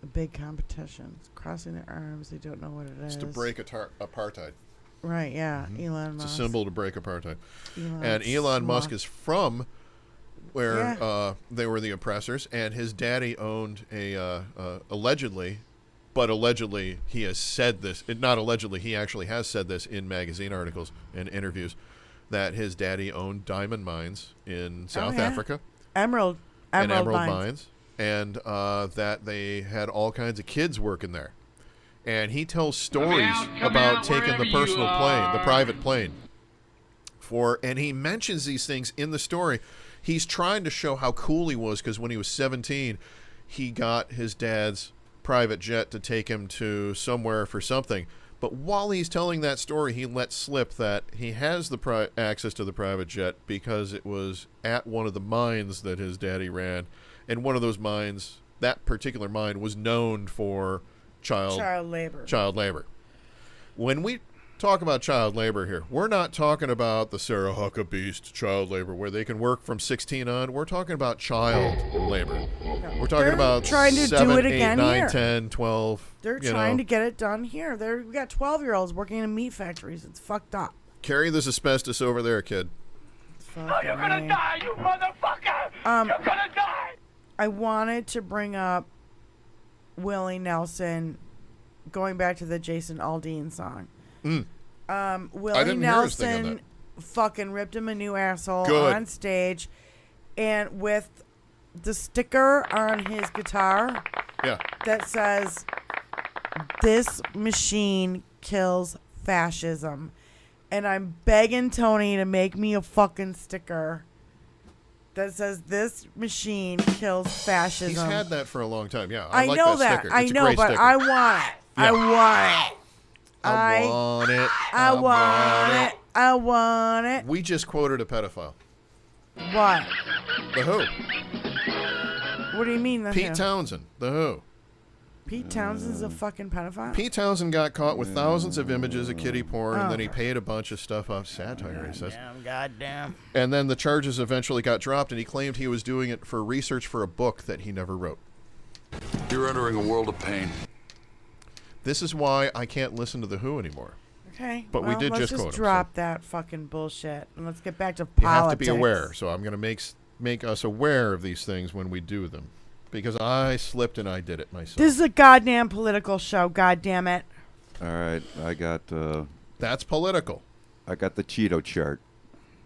a big competition. Crossing their arms, they don't know what it is. It's to break apartheid. Right, yeah. Elon Musk. It's a symbol to break apartheid. Elon Musk is from where they were the oppressors, and his daddy owned allegedly he has said this. Not allegedly, he actually has said this in magazine articles and interviews, that his daddy owned diamond mines in South Africa. Emerald mines. And that they had all kinds of kids working there. And he tells stories about taking the personal plane, the private plane. And he mentions these things in the story. He's trying to show how cool he was because when he was 17, he got his dad's private jet to take him to somewhere for something. But while he's telling that story, he lets slip that he has the access to the private jet because it was at one of the mines that his daddy ran. And one of those mines, that particular mine, was known for child labor. When we talk about child labor here, we're not talking about the Sarah Huckabee child labor where they can work from 16 on. We're talking about child labor. We're talking about trying to 7, do it 8, again 9, here. 10, 12. They're trying to get it done here. We got 12-year-olds working in meat factories. It's fucked up. Carry this asbestos over there, kid. Oh, you're gonna die, you motherfucker! You're gonna die! I wanted to bring up Willie Nelson, going back to the Jason Aldean song. Willie Nelson fucking ripped him a new asshole on stage, and with the sticker on his guitar that says, "This machine kills fascism." And I'm begging Tony to make me a fucking sticker that says, "This machine kills fascism." He's had that for a long time. Yeah, I like know that sticker. I It's a know, great but sticker. I want it. Yeah. I want it. I want it. We just quoted a pedophile. What? The Who. What do you mean? The Pete Who? Townsend. The Who. Pete Townsend's a fucking pedophile? Pete Townsend got caught with thousands of images of kiddie porn, and then he paid a bunch of stuff off satire, he says. Goddamn. And then the charges eventually got dropped, and he claimed he was doing it for research for a book that he never wrote. You're entering a world of pain. This is why I can't listen to The Who anymore. Okay. But we did just quote him, let's so. drop that fucking bullshit, and let's get back to You politics. have to be aware, so I'm going to make us aware of these things when we do them. Because I slipped and I did it myself. This is a goddamn political show, goddamn it. All right, I got That's political. I got the Cheeto chart.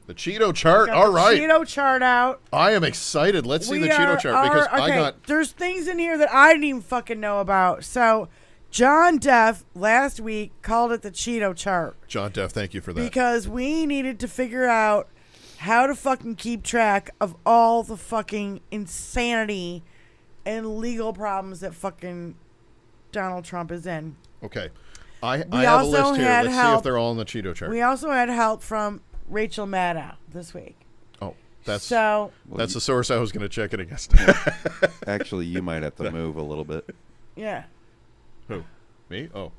The Cheeto chart, Got all the right. Cheeto chart out. I am excited. Let's see the Cheeto chart because I got... There's things in here that I didn't even fucking know about. So, John Deff last week called it the Cheeto chart. John Deff, thank you for that. Because we needed to figure out how to fucking keep track of all the fucking insanity and legal problems that fucking Donald Trump is in. Okay. I have a list here. Let's see if they're all in the Cheeto chart. We also had help from Rachel Maddow this week. Oh, that's the source I was going to check it against. Actually, you might have to move a little bit. Yeah. Who? Me? Oh.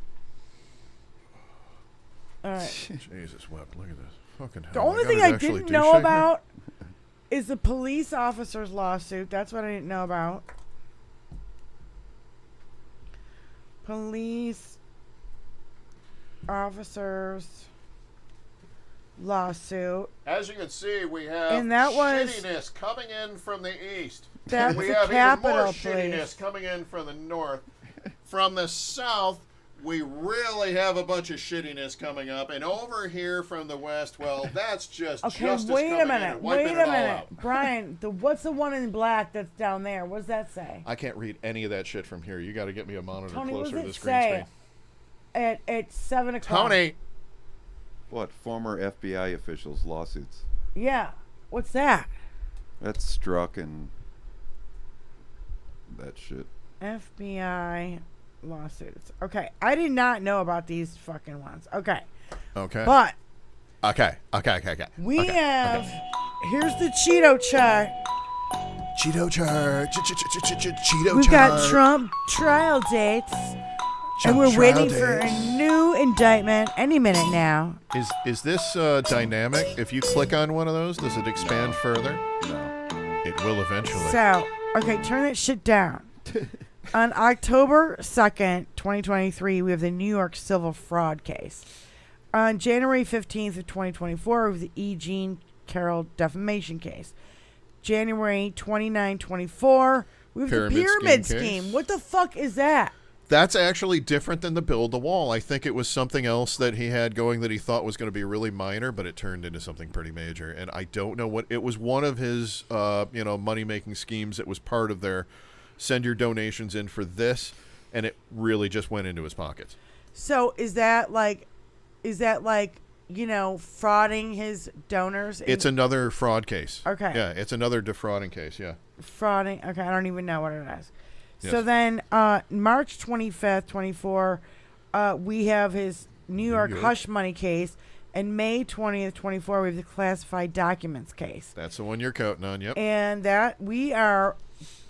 All right. Jesus wept. Look at this. Fucking hell. The only thing I didn't know about is the police officer's lawsuit. That's what I didn't know about. Police officers lawsuit. As you can see, we have And that was- shittiness coming in from the east. That's We the have Capitol even more Police. shittiness coming in from the north. From the south, we really have a bunch of shittiness coming up. And over here from the west, well, that's just Okay, justice wait coming a in minute. and wiping Wait it a all minute. out. Brian, what's the one in black that's down there? What does that say? I can't read any of that shit from here. You got to get me a monitor Tony, what closer to does the it green say? screen. At 7 o'clock. Tony! What? Former FBI officials' lawsuits. Yeah. What's that? That's Struck and that shit. FBI lawsuits. Okay. I did not know about these fucking ones. Okay. Okay. But Okay. we have... Here's the Cheeto chart. Cheeto chart. Cheeto chart. We've got Trump trial dates. And we're waiting for a new indictment any minute now. Is this dynamic? If you click on one of those, does it expand further? No. It will eventually. So, okay, turn that shit down. On October 2nd, 2023, we have the New York civil fraud case. On January 15th of 2024, we have the E. Jean Carroll defamation case. January 29, 24, we have the pyramid scheme. case. What the fuck is that? That's actually different than the build the wall. I think it was something else that he had going that he thought was going to be really minor, but it turned into something pretty major. And I don't know what it was. One of his, money making schemes that was part of their send your donations in for this, and it really just went into his pockets. So is that like, frauding his donors? It's another fraud case. Okay. Yeah, it's another defrauding case. Yeah. Frauding. Okay, I don't even know what it is. Yes. So then, March 25th, 24, we have his New York hush money case. And May 20th, 24, we have the classified documents case. That's the one you're counting on, yep. And that we are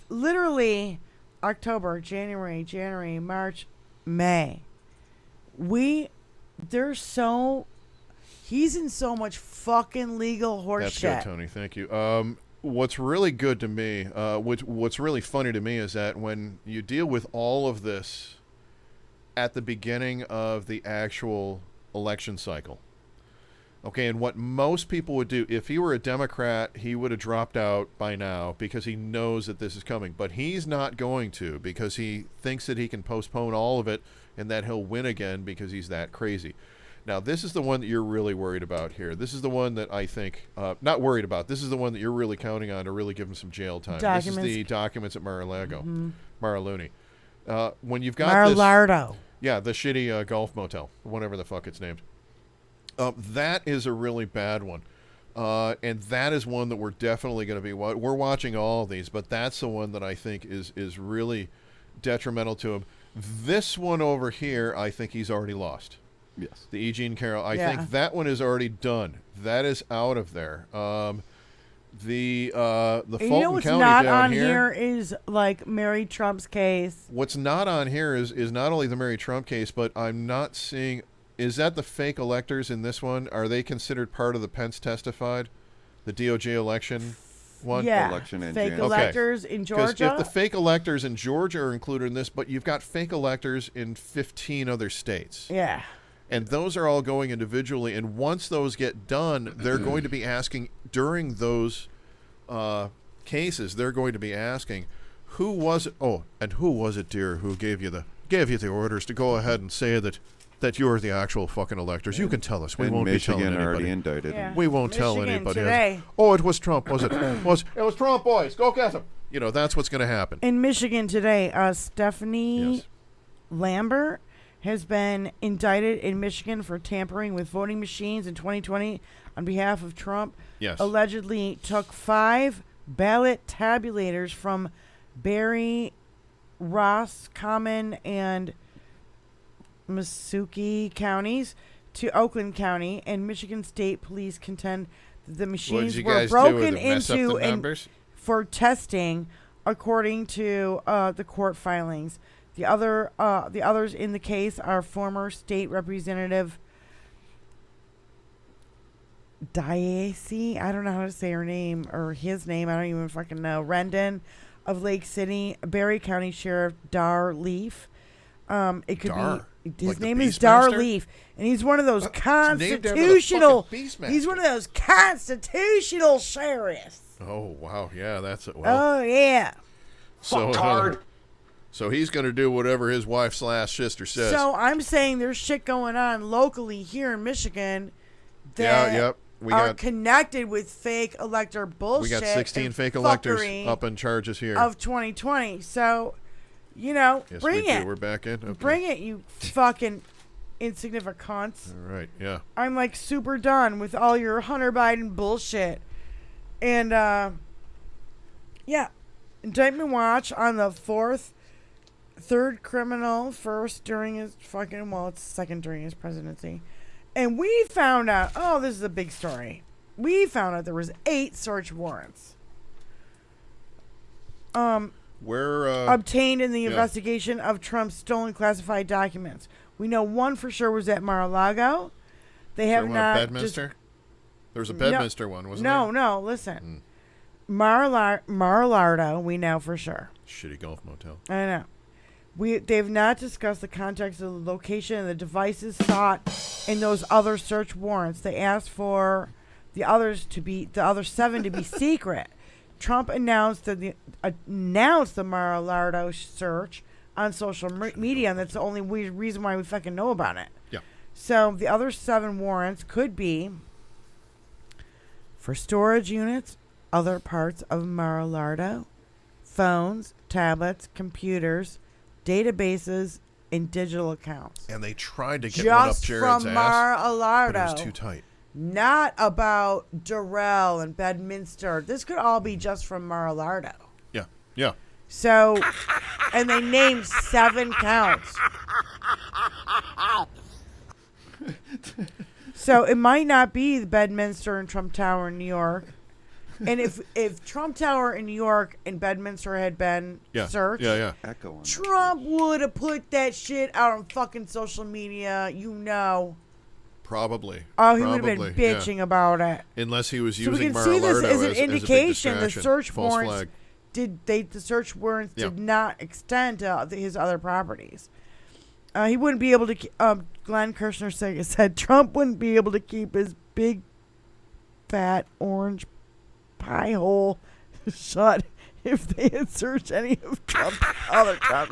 literally October, January, March, May. He's in so much fucking legal horse That's shit. good, Tony. Thank you. What's really good to me, what's really funny to me is that when you deal with all of this at the beginning of the actual election cycle, okay, and what most people would do, if he were a Democrat, he would have dropped out by now because he knows that this is coming. But he's not going to because he thinks that he can postpone all of it and that he'll win again because he's that crazy. Now, this is the one that you're really worried about here. This is the one that I think, not worried about, this is the one that you're really counting on to really give him some jail time. This is the documents at Mar-a-Lago, Mar-a-Looney. When you've got Mar-a-Lardo. Yeah, the shitty golf motel, whatever the fuck it's named. That is a really bad one. And that is one that we're definitely going to be... We're watching all of these, but that's the one that I think is really detrimental to him. This one over here, I think he's already lost. Yes. The E. Jean Carroll. I think that one is already done. That is out of there. The Fulton County not down on here is like Mary Trump's case. What's not on here is not only the Mary Trump case, but I'm not seeing... Is that the fake electors in this one? Are they considered part of the Pence testified? The DOJ election one? Yeah, election in fake January. electors in Georgia. Because if the fake electors in Georgia are included in this, but you've got fake electors in 15 other states. Yeah. And those are all going individually. And once those get done, they're going to be asking, during those cases, they're going to be asking, who was it? Oh, and who was it, dear, who gave you the orders to go ahead and say that you're the actual fucking electors? You can tell us. We won't be telling anybody. already indicted. Yeah. We won't tell Michigan anybody. today. Oh, it was Trump, was it? It was Trump, boys. Go get him. You know, that's what's going to happen. In Michigan today, Stephanie Lambert has been indicted in Michigan for tampering with voting machines in 2020 on behalf of Trump. Yes. Allegedly took 5 ballot tabulators from Barry, Roscommon, and Masuki counties to Oakland County, and Michigan State Police contend that the machines were broken into and for testing, according to the court filings. The others in the case are former state representative Diacy, I don't know how to say her name or his name, I don't even fucking know, Rendon of Lake City, Barry County Sheriff Dar Leaf. It could be his name is Dar Leaf, and he's one of those constitutional. He's one of those constitutional sheriffs. Oh wow, yeah, that's it. Well, oh yeah. So he's going to do whatever his wife/sister says. So I'm saying there's shit going on locally here in Michigan that are connected with fake elector bullshit. We got 16 fake electors up in charges here of 2020. So, you know, yes, bring it. We're back in. Okay. Bring it, you fucking insignificant cunts. All right, yeah. I'm like super done with all your Hunter Biden bullshit. And indictment watch on the third criminal, first during his it's second during his presidency. And we found out, this is a big story. We found out there was 8 search warrants. Obtained in the investigation of Trump's stolen classified documents. We know one for sure was at Mar-a-Lago. They have not. Bedminster? There was a Bedminster one, wasn't there? No, listen. Mar-a-Lardo, we know for sure. Shitty golf motel. I know. They've not discussed the context of the location and the devices sought in those other search warrants. They asked for the other 7 to be secret. Trump announced the Mar-a-Lardo search on social media, and that's the only reason why we fucking know about it. Yeah. So the other 7 warrants could be for storage units, other parts of Mar-a-Lardo, phones, tablets, computers, databases, and digital accounts. And they tried to get one up Jared's from ass, Mar-a-Lardo. but it was too tight. Not about Durrell and Bedminster. This could all be just from Mar-a-Lardo. Yeah. So, and they named 7 counts. So it might not be the Bedminster and Trump Tower in New York. And if Trump Tower in New York and Bedminster had been searched, Echo on Trump would have put that shit out on fucking social media, Probably. Oh, he would have been bitching about it. Unless he was So we using can see this Mar-a-Lago as an indication the search False warrants flag. the search warrants did not extend to his other properties. He wouldn't be able to. Glenn Kirshner said Trump wouldn't be able to keep his big, fat orange pie hole shut if they had searched any of Trump's other Trump.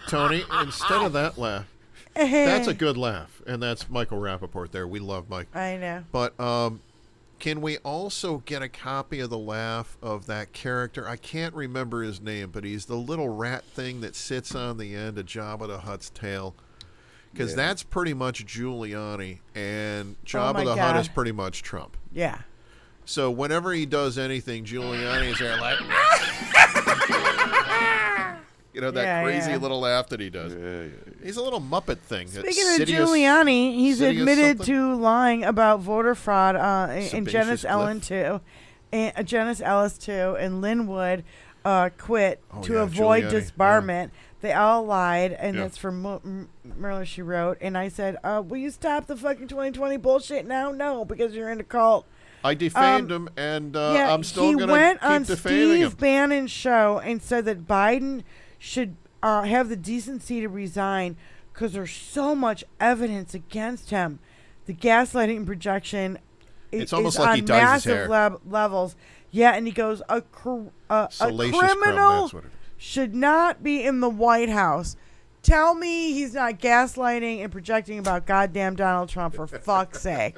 Tony, instead of that laugh, that's a good laugh, and that's Michael Rappaport there. We love Mike. I know. But can we also get a copy of the laugh of that character? I can't remember his name, but he's the little rat thing that sits on the end of Jabba the Hutt's tail. Because that's pretty much Giuliani, and Jabba the Hutt is pretty much Trump. Yeah. So whenever he does anything, Giuliani is there like... that crazy little laugh that he does. He's a little Muppet thing. Speaking of Giuliani, he's admitted to lying about voter fraud in Janice Ellis too, and Linwood quit to avoid Giuliani. disbarment. They all lied, and that's from Merla, she wrote. And I said, will you stop the fucking 2020 bullshit now? No, because you're in a cult. I defamed him, and I'm still going to keep defaming him. He went on Steve Bannon's show and said that Biden should have the decency to resign because there's so much evidence against him. The gaslighting and projection it's is almost like on he dyes his massive hair. Levels. Yeah, and he goes, a criminal should not be in the White House. Tell me he's not gaslighting and projecting about goddamn Donald Trump, for fuck's sake.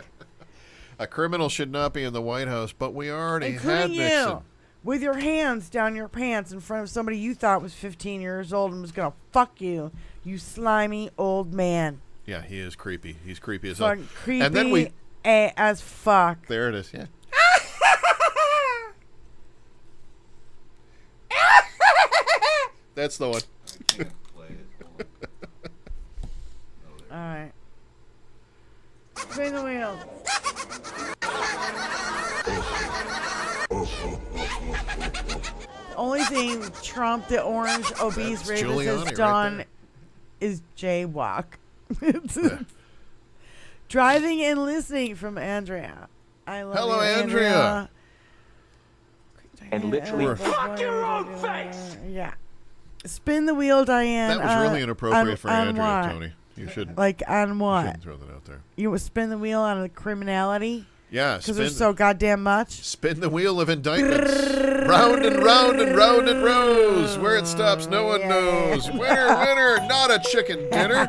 A criminal should not be in the White House, but we already Including had Nixon. you. With your hands down your pants in front of somebody you thought was 15 years old and was going to fuck you, you slimy old man. Yeah, he is creepy. He's creepy as hell. Creepy and then as fuck. There it is, yeah. That's the one. All right. Spin the wheel. The only thing Trump, the orange obese rapist, has done is jaywalk. Driving and listening from Andrea. I love Hello, you, Andrea. And literally, fuck your own face. Yeah. Spin the wheel, Diane. That was really inappropriate for Andrea, what? Tony. You shouldn't. Like on what? You shouldn't throw that out there. You would spin the wheel on the criminality? Yeah, because there's so goddamn much. Spin the wheel of indictments. Round and round and round it rows. Where it stops, no one knows. Winner, winner, not a chicken dinner.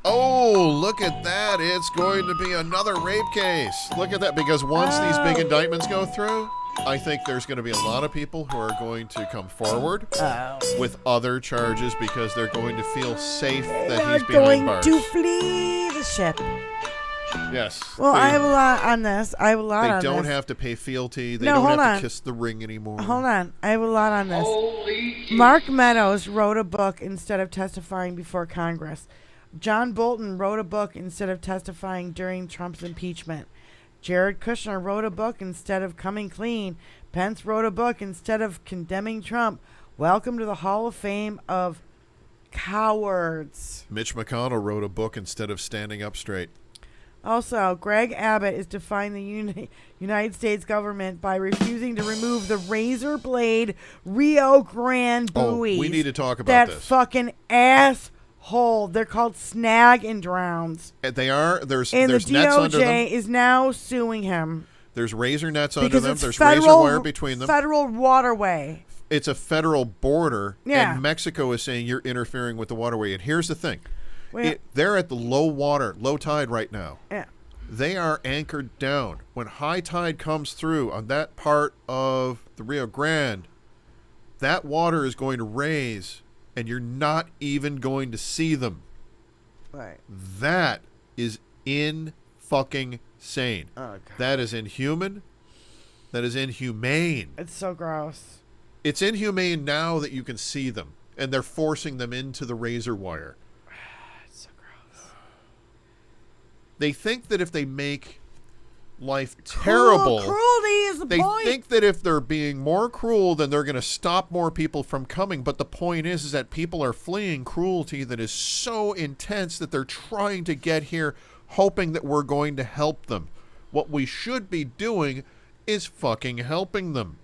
Oh, look at that. It's going to be another rape case. Look at that, because once these big indictments go through, I think there's going to be a lot of people who are going to come forward with other charges because they're going to feel safe that he's behind bars. They're going to flee the ship. Yes. Well, I have a lot on this. They don't have to pay fealty. They don't have to kiss the ring anymore. Hold on. I have a lot on this. Mark Meadows wrote a book instead of testifying before Congress. John Bolton wrote a book instead of testifying during Trump's impeachment. Jared Kushner wrote a book instead of coming clean. Pence wrote a book instead of condemning Trump. Welcome to the Hall of Fame of cowards. Mitch McConnell wrote a book instead of standing up straight. Also, Greg Abbott is defying the United States government by refusing to remove the razor blade Rio Grande buoys. Oh, we need to talk about this. That fucking asshole. They're called snag and drowns. They are. There's and nets the under them. DOJ is now suing him. There's razor nets under them. There's federal, razor wire between them. Federal waterway. It's a federal border, yeah. And Mexico is saying you're interfering with the waterway. And here's the thing. They're at the low tide right now. Yeah. They are anchored down. When high tide comes through on that part of the Rio Grande, that water is going to raise, and you're not even going to see them. Right. That is fucking sane. Oh, God. That is inhuman. That is inhumane. It's so gross. It's inhumane now that you can see them. and they're forcing them into the razor wire. It's so gross. They think that if they make life terrible, cruelty is the they point. think that if they're being more cruel, then they're going to stop more people from coming. But the point is that people are fleeing cruelty that is so intense that they're trying to get here, hoping that we're going to help them. What we should be doing is fucking helping them.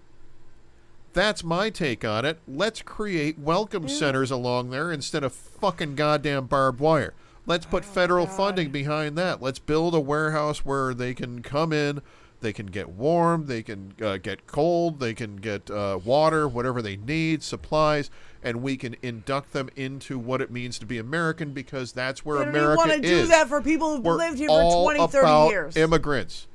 That's my take on it. Let's create welcome centers along there instead of fucking goddamn barbed wire. Let's put federal funding behind that. Let's build a warehouse where they can come in, they can get warm, they can get cold, they can get water, whatever they need, supplies, and we can induct them into what it means to be American, because that's where America is. They don't want to do that for people who've lived here for 20, 30 years. Immigrants.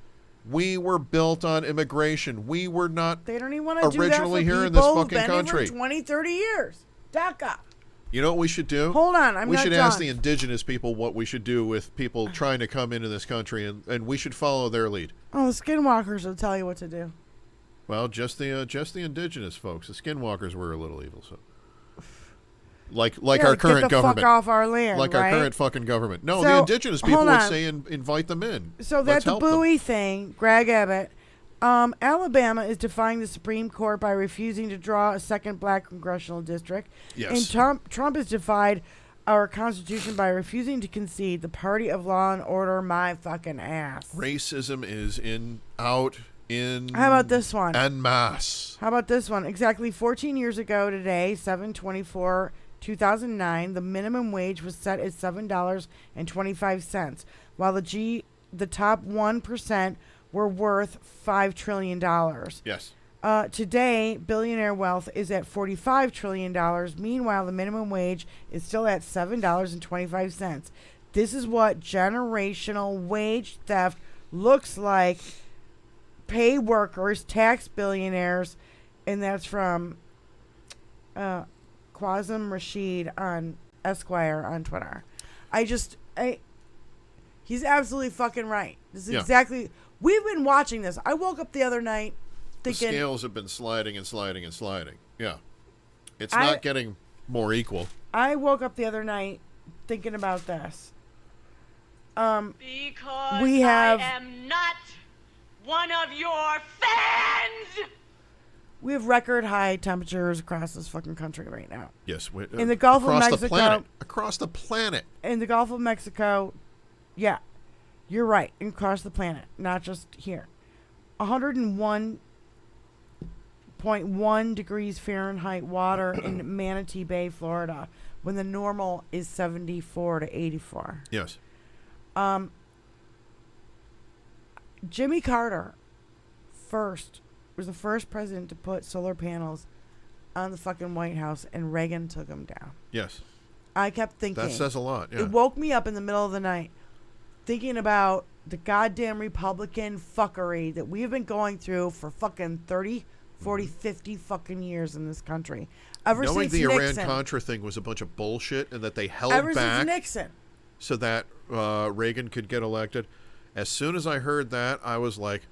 We were built on immigration. We were not They don't even want to do that originally for here in this people who've fucking been here country. for 20, 30 years. DACA. You know what we should do? Hold on, we not should done. ask the indigenous people what we should do with people trying to come into this country, and we should follow their lead. Oh, the skinwalkers will tell you what to do. Well, just the indigenous folks. The skinwalkers were a little evil, so like our current government. Get the fuck off our land, like right? our current fucking government. No, So, the indigenous people hold would on. say invite them in. So Let's that's a help them. buoy thing, Greg Abbott. Alabama is defying the Supreme Court by refusing to draw a second black congressional district. Yes. And Trump has defied our Constitution by refusing to concede the party of law and order my fucking ass. Racism is out in. How about this one? En masse. How about this one? Exactly 14 years ago today, 7/24/2009, the minimum wage was set at $7.25, while the top 1% were worth $5 trillion. Yes. Today, billionaire wealth is at $45 trillion. Meanwhile, the minimum wage is still at $7.25. This is what generational wage theft looks like. Pay workers, tax billionaires, and that's from Quasem Rashid on Esquire on Twitter. He's absolutely fucking right. This is exactly. We've been watching this. I woke up the other night thinking. The scales have been sliding and sliding and sliding. Yeah. It's not getting more equal. I woke up the other night thinking about this. Because we have, I am not one of your fans! We have record high temperatures across this fucking country right now. Yes. In the Gulf of Mexico. Across the planet. In the Gulf of Mexico, yeah. You're right. Across the planet, not just here. 101.1 degrees Fahrenheit water in Manatee Bay, Florida, when the normal is 74 to 84. Yes. Jimmy Carter was the first president to put solar panels on the fucking White House, and Reagan took them down. Yes. I kept thinking. That says a lot, yeah. It woke me up in the middle of the night thinking about the goddamn Republican fuckery that we have been going through for fucking 30, 40, 50 fucking years in this country. Ever Knowing since the Nixon. Iran-Contra thing was a bunch of bullshit and that they held Ever back since Nixon. so that Reagan could get elected. As soon as I heard that, I was like,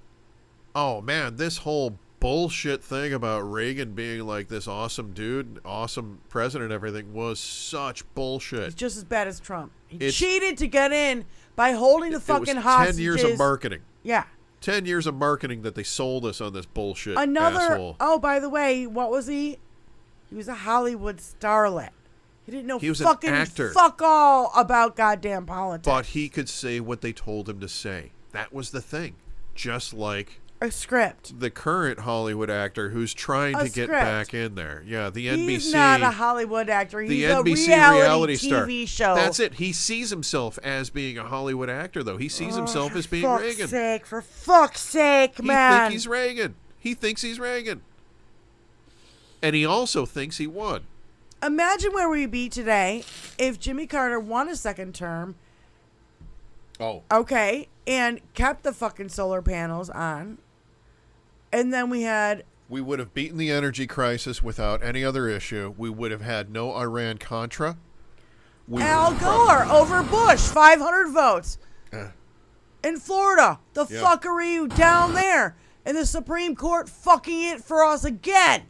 oh, man, this whole bullshit thing about Reagan being like this awesome dude, awesome president and everything was such bullshit. It's just as bad as Trump. He cheated to get in by holding the fucking hostages. 10 years of marketing. Yeah. 10 years of marketing that they sold us on this bullshit asshole. Oh, by the way, what was he? He was a Hollywood starlet. He didn't know fucking an actor. Fuck all about goddamn politics. But he could say what they told him to say. That was the thing. Just like a script. The current Hollywood actor who's trying to get back in there. Yeah, the NBC. He's not a Hollywood actor. He's the a NBC reality star. TV show. That's it. He sees himself as being a Hollywood actor, though. He sees himself as being Reagan. For fuck's sake, man. He thinks he's Reagan. He thinks he's Reagan. And he also thinks he won. Imagine where we'd be today if Jimmy Carter won a second term. Oh. Okay. And kept the fucking solar panels on. And then we would have beaten the energy crisis without any other issue. We would have had no Iran-Contra. Al Gore over Bush, 500 votes. In Florida, the fuckery down there. And the Supreme Court fucking it for us again.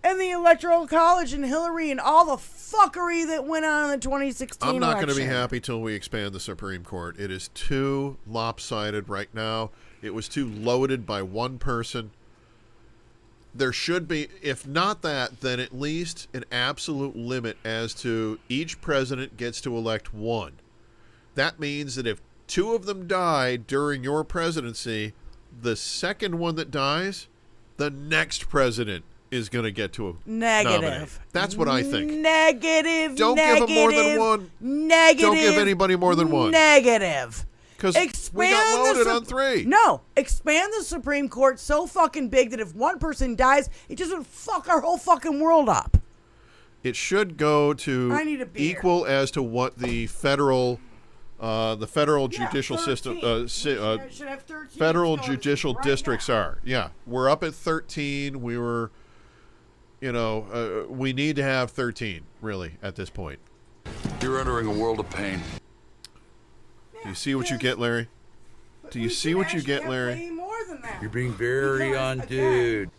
And the Electoral College and Hillary and all the fuckery that went on in the 2016 I'm not going to be election. happy till we expand the Supreme Court. It is too lopsided right now. It was too loaded by one person. There should be, if not that, then at least an absolute limit as to each president gets to elect one. That means that if two of them die during your presidency, the second one that dies, the next president is going to get to a Negative. nominate. That's what I think. Negative. Don't give them more than one. Negative. Don't give anybody more than one. Negative. Because we got loaded on 3. No, expand the Supreme Court so fucking big that if one person dies, it doesn't fuck our whole fucking world up. It should go to I need a beer. equal as to what the federal judicial 13. system, Should have 13 federal stars judicial right districts now. are. Yeah, we're up at 13. We were, we need to have 13 really at this point. You're entering a world of pain. Do you see what you get, Larry? Do you see what you get, Larry? Way more than that. You're being very Because, undude. again,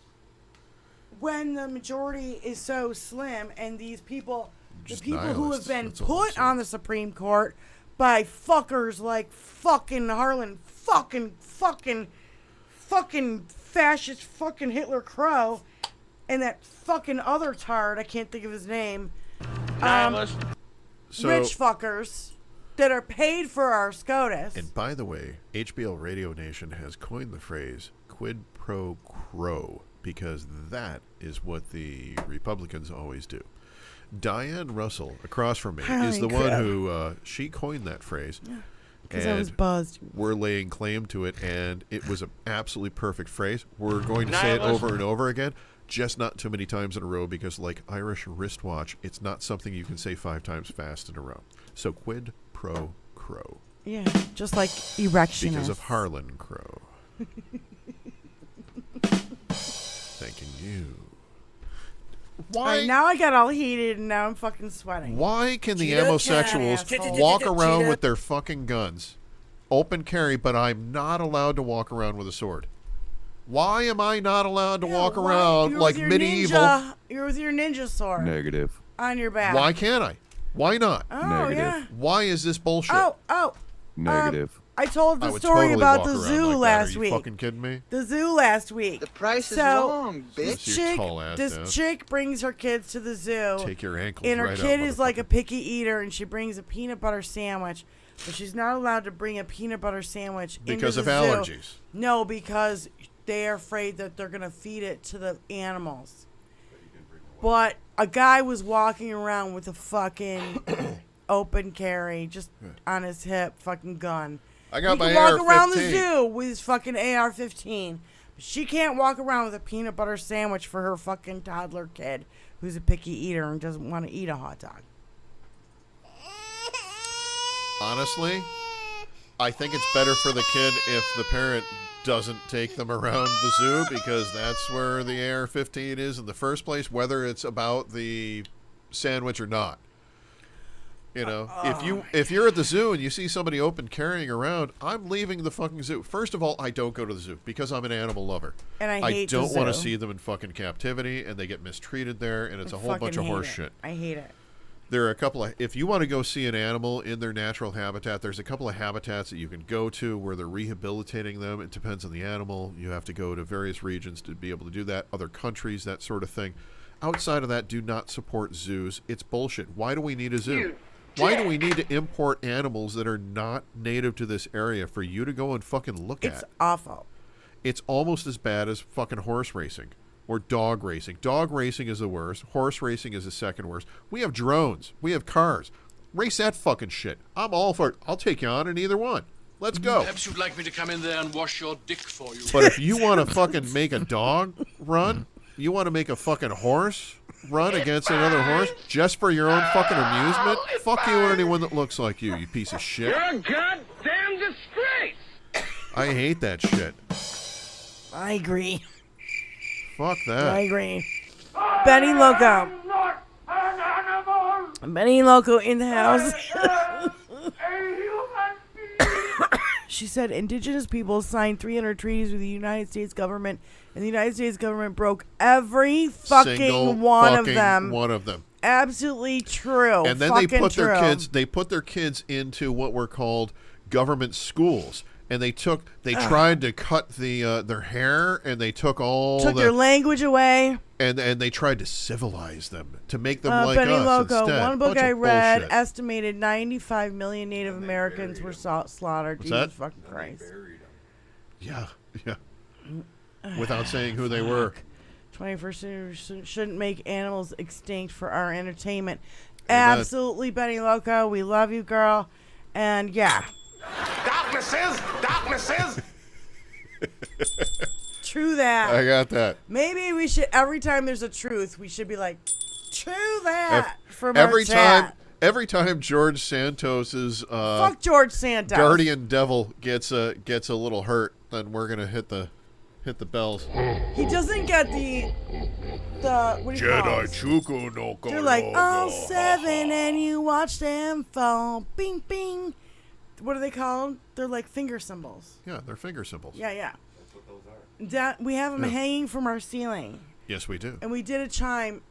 when the majority is so slim and these people, Just the people who have nihilists, been that's all I'm put saying. on the Supreme Court by fuckers like fucking Harlan, fucking fascist fucking Hitler Crow, and that fucking other tard, I can't think of his name. So, Rich fuckers that are paid for our SCOTUS. and by the way, HBL Radio Nation has coined the phrase quid pro quo because that is what the Republicans always do. Diane Russell, across from me, is the one who she coined that phrase. Because I was buzzed. We're laying claim to it, and it was an absolutely perfect phrase. We're going to say it over and over again, just not too many times in a row, because like Irish wristwatch, it's not something you can say 5 times fast in a row. So quid pro quo. Yeah, just like erectionists. Because of Harlan Crow. Thanking you. Why? Now I got all heated and now I'm fucking sweating. Why can the Cheetah homosexuals cat, asshole. walk around with their fucking guns, open carry, but I'm not allowed to walk around with a sword? Why am I not allowed to walk around like medieval? You're with your ninja sword Negative. on your back. Why can't I? Why not? Oh, Negative. yeah. Why is this bullshit? Oh. Negative. I told I the would story totally about walk the around zoo like that. last Are you week. fucking kidding me? The zoo last week. The price is So, wrong, bitch. Sit your tall ass down. This chick brings her kids to the zoo. Take your ankles And her right kid out, is like a motherfucker. picky eater, and she brings a peanut butter sandwich, but she's not allowed to bring a peanut butter sandwich Because into of the zoo. allergies. No, because they're afraid that they're gonna feed it to the animals. But a guy was walking around with a fucking open carry, just on his hip, fucking gun. I got He my can walk around the AR-15. zoo with his fucking AR-15. But she can't walk around with a peanut butter sandwich for her fucking toddler kid who's a picky eater and doesn't want to eat a hot dog. Honestly, I think it's better for the kid if the parent doesn't take them around the zoo, because that's where the AR-15 is in the first place, whether it's about the sandwich or not. You know, if you're at the zoo and you see somebody open carrying around, I'm leaving the fucking zoo. First of all, I don't go to the zoo because I'm an animal lover. And I hate the don't want to zoo. see them in fucking captivity, and they get mistreated there, and it's I a whole bunch of fucking hate horse it. shit. I hate it. There are a couple of, if you want to go see an animal in their natural habitat, there's a couple of habitats that you can go to where they're rehabilitating them. It depends on the animal. You have to go to various regions to be able to do that, other countries, that sort of thing. Outside of that, do not support zoos. It's bullshit. Why do we need a zoo? Why do we need to import animals that are not native to this area for you to go and fucking look It's at? awful. It's almost as bad as fucking horse racing or dog racing. Dog racing is the worst. Horse racing is the second worst. We have drones. We have cars. Race that fucking shit. I'm all for it. I'll take you on in either one. Let's go. Perhaps you'd like me to come in there and wash your dick for you. But if you want to fucking make a dog run, you want to make a fucking horse run against another horse just for your own fucking amusement, fuck you and anyone that looks like you piece of shit. You're a goddamn disgrace! I hate that shit. I agree. Fuck I that. agree. Benny Loco. I'm not an animal! Benny Loco in the house. A human being! she said indigenous peoples signed 300 treaties with the United States government, and the United States government broke every fucking one of them. One of them. Absolutely true. And then they put their kids into what were called government schools. And they tried to cut their hair, and they took their language away, and they tried to civilize them to make them like Benny us Loco, instead. one book I read bullshit. estimated 95 million Native Americans were slaughtered. What's Jesus that? fucking Christ. Yeah. Without saying who they were. 21st century shouldn't make animals extinct for our entertainment. Amen. Absolutely, Benny Loco. We love you, girl. And yeah. Darknesses. True that. I got that. Maybe we should, every time there's a truth, we should be like, true that. From every our chat. Every time George Santos's fuck George Santos. guardian devil gets a little hurt, then we're gonna hit the bells. He doesn't get the what do you call it? Chuku no They're like, all 7 and you watch them fall. Bing, bing. What are they called? They're like finger symbols. Yeah, they're finger symbols. Yeah. That's what those are. We have them hanging from our ceiling. Yes, we do. And we did a chime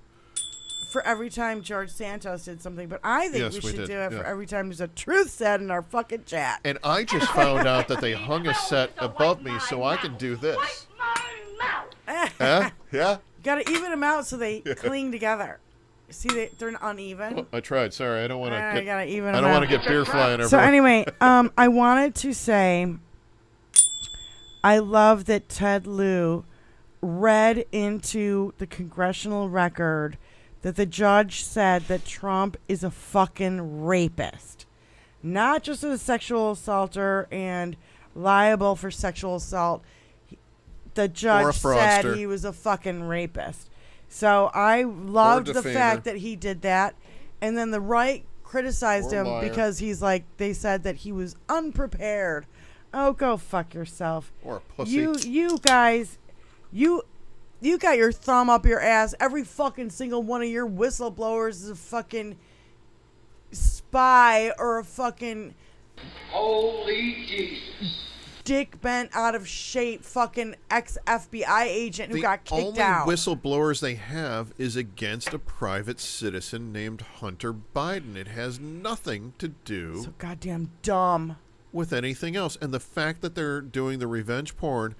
for every time George Santos did something, but I think we should do it for every time there's a truth said in our fucking chat. And I just found out that they hung a set above me so I can do this. Yeah? Gotta even them out so they cling together. See, they're uneven. I tried. Sorry, I don't want to. I gotta even. I don't want to get beer flying everywhere. So anyway, I wanted to say, I love that Ted Lieu read into the congressional record that the judge said that Trump is a fucking rapist, not just a sexual assaulter and liable for sexual assault. The judge said he was a fucking rapist. So I loved the fact that he did that. And then the right criticized him because he's like, they said that he was unprepared. Oh, go fuck yourself. Or a pussy. You guys, you got your thumb up your ass. Every fucking single one of your whistleblowers is a fucking spy or a fucking Holy Jesus. dick bent out of shape fucking ex-FBI agent who got kicked out. The only whistleblowers they have is against a private citizen named Hunter Biden. It has nothing to do so goddamn dumb with anything else. And the fact that they're doing the revenge porn,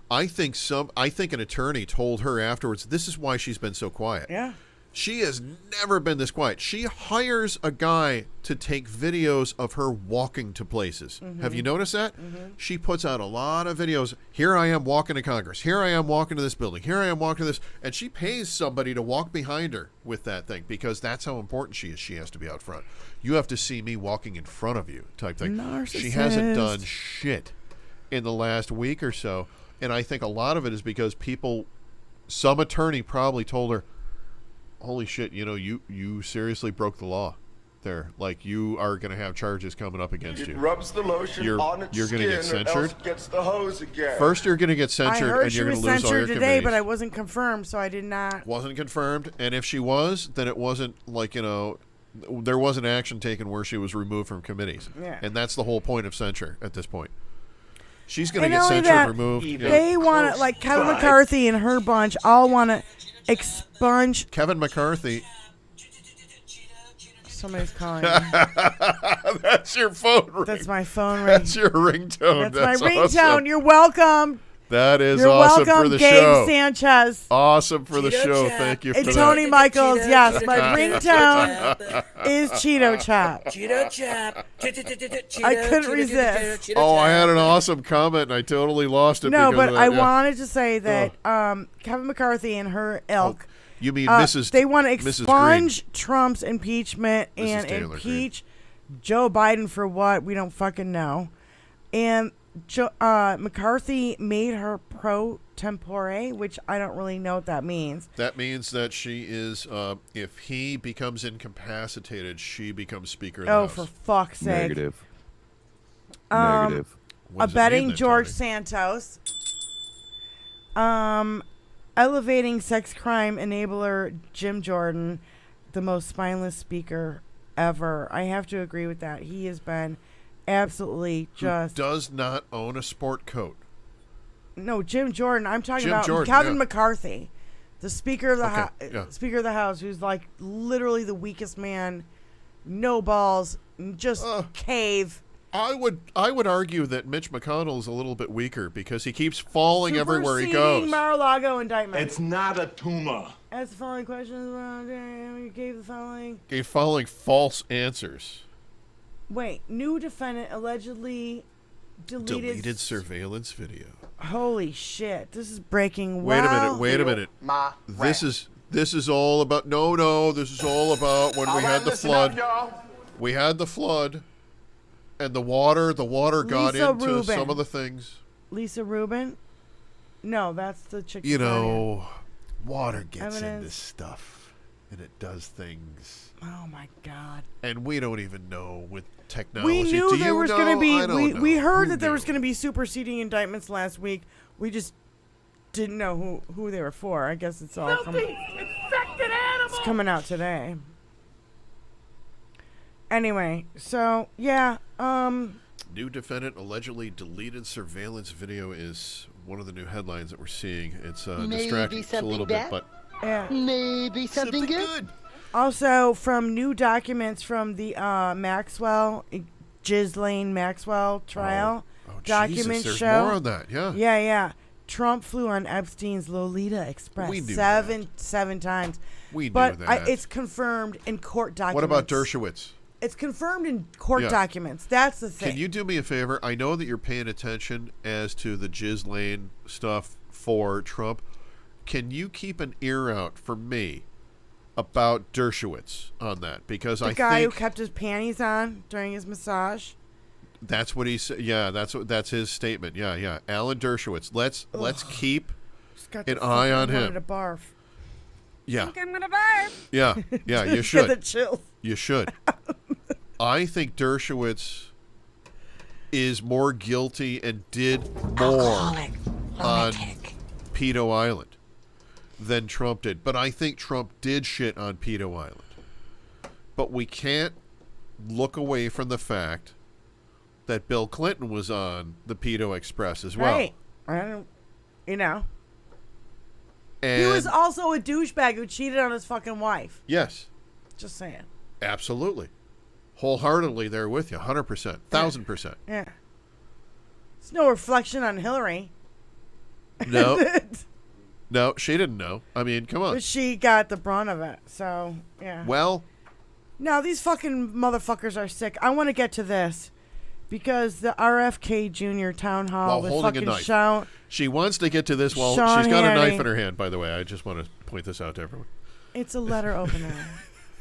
I think an attorney told her afterwards, this is why she's been so quiet. Yeah. She has never been this quiet. She hires a guy to take videos of her walking to places. Mm-hmm. Have you noticed that? Mm-hmm. She puts out a lot of videos. Here I am walking to Congress. Here I am walking to this building. Here I am walking to this. And she pays somebody to walk behind her with that thing because that's how important she is. She has to be out front. You have to see me walking in front of you type thing. Narcissist. She hasn't done shit in the last week or so. And I think a lot of it is because some attorney probably told her, holy shit, you seriously broke the law there. Like, you are going to have charges coming up against you. It rubs the lotion on its you're going to get skin censured. or else gets the hose again. First, you're going to get censored, and you're going to lose all your censored today, but I wasn't confirmed, so I did not. Wasn't confirmed, and if she was, then it wasn't like, there wasn't action taken where she was removed from committees. Yeah. And that's the whole point of censure at this point. She's going to get censored, removed. They want to, like Kevin McCarthy and her bunch, all want to expunge. Kevin McCarthy. Somebody's calling. That's your phone ring. That's my phone ring. That's your ringtone. That's my ringtone. Awesome. You're welcome. That is You're awesome welcome, for the Gabe show. Sanchez. Awesome for the show. Thank you for and that. Tony Michaels, yes. My ringtone is Cheeto Chop. Cheeto Chop. I couldn't resist. Oh, I had an awesome comment and I totally lost it. No, because but of that. I wanted to say that Kevin McCarthy and her ilk. You mean Mrs. They want to Mrs. expunge Trump's impeachment and Taylor impeach Joe Biden for what? We don't fucking know. And McCarthy made her pro tempore, which I don't really know what that means. That means that she is, if he becomes incapacitated, she becomes Speaker of the House. For fuck's sake. Negative. Abetting George Santos. Elevating sex crime enabler Jim Jordan, the most spineless speaker ever. I have to agree with that. He has been absolutely just... Who does not own a sport coat. No, Jim Jordan. I'm talking about Jordan, Kevin yeah. McCarthy, the Speaker of the yeah. Speaker of the House, who's like literally the weakest man, no balls, just cave. I would argue that Mitch McConnell is a little bit weaker because he keeps falling everywhere he goes. Mar-a-Lago indictment. It's not a tumor. Ask the following questions. You gave the following. Gave following false answers. Wait, new defendant allegedly deleted surveillance video. Holy shit! This is breaking. Wait a minute. This is all about. No. This is all about when we had the flood. We had the flood. And the water got Lisa into Rubin. some of the things. Lisa Rubin? No, that's the chick. You know, water gets into Evidence. stuff, and it does things. Oh my God! And we don't even know with technology. We knew there was going to be. I don't know. We heard Who that there was knew? going to be superseding indictments last week. We just didn't know who they were for. I guess it's all it's coming out today. Anyway, so yeah. New defendant allegedly deleted surveillance video is one of the new headlines that we're seeing. It's distracting a little bit, but maybe something good. Also, from new documents from the Ghislaine Maxwell trial, documents Jesus, show. there's more on that. Yeah. Trump flew on Epstein's Lolita Express We knew seven times. We knew but that. It's confirmed in court documents. What about Dershowitz? It's confirmed in court documents. That's the thing. Can you do me a favor? I know that you're paying attention as to the Ghislaine stuff for Trump. Can you keep an ear out for me about Dershowitz on that? Because the guy who kept his panties on during his massage. That's what he said. Yeah, that's his statement. Yeah. Alan Dershowitz. Let's keep an eye on him. To barf. Yeah. I think I'm gonna barf. Yeah. You should. Get the chills. You should. I think Dershowitz is more guilty and did more on Pedo Island than Trump did. But I think Trump did shit on Pedo Island. But we can't look away from the fact that Bill Clinton was on the Pedo Express as well. Right. I don't, And he was also a douchebag who cheated on his fucking wife. Yes. Just saying. Absolutely. Wholeheartedly there with you. 100%. 1,000%. Yeah. It's no reflection on Hillary. No. No, she didn't know. I mean, come on. But she got the brunt of it. So, yeah. Well. No, these fucking motherfuckers are sick. I want to get to this. Because the RFK Jr. town hall While with holding fucking a knife. Sean. She wants to get to this while Sean she's got a knife Hannity. in her hand, by the way. I just want to point this out to everyone. It's a letter opener.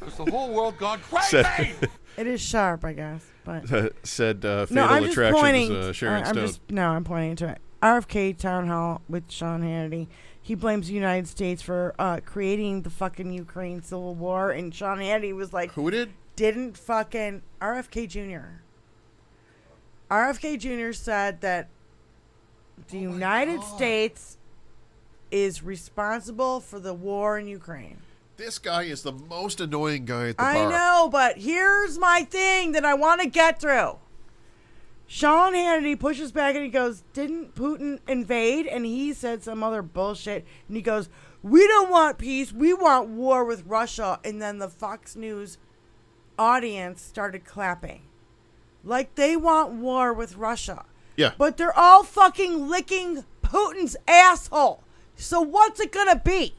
Has the whole world gone crazy? It is sharp, I guess. But Said Fatal no, I'm just Attractions, pointing. Sharon Stone. I'm pointing to it. RFK town hall with Sean Hannity. He blames the United States for creating the fucking Ukraine civil war, and Sean Hannity was like, "Who did? Didn't fucking RFK Jr. RFK Jr. said that the United States is responsible for the war in Ukraine. This guy is the most annoying guy at the bar. I know, but here's my thing that I want to get through. Sean Hannity pushes back and he goes, didn't Putin invade? And he said some other bullshit. And he goes, we don't want peace. We want war with Russia. And then the Fox News audience started clapping. Like they want war with Russia. Yeah. But they're all fucking licking Putin's asshole. So what's it going to be?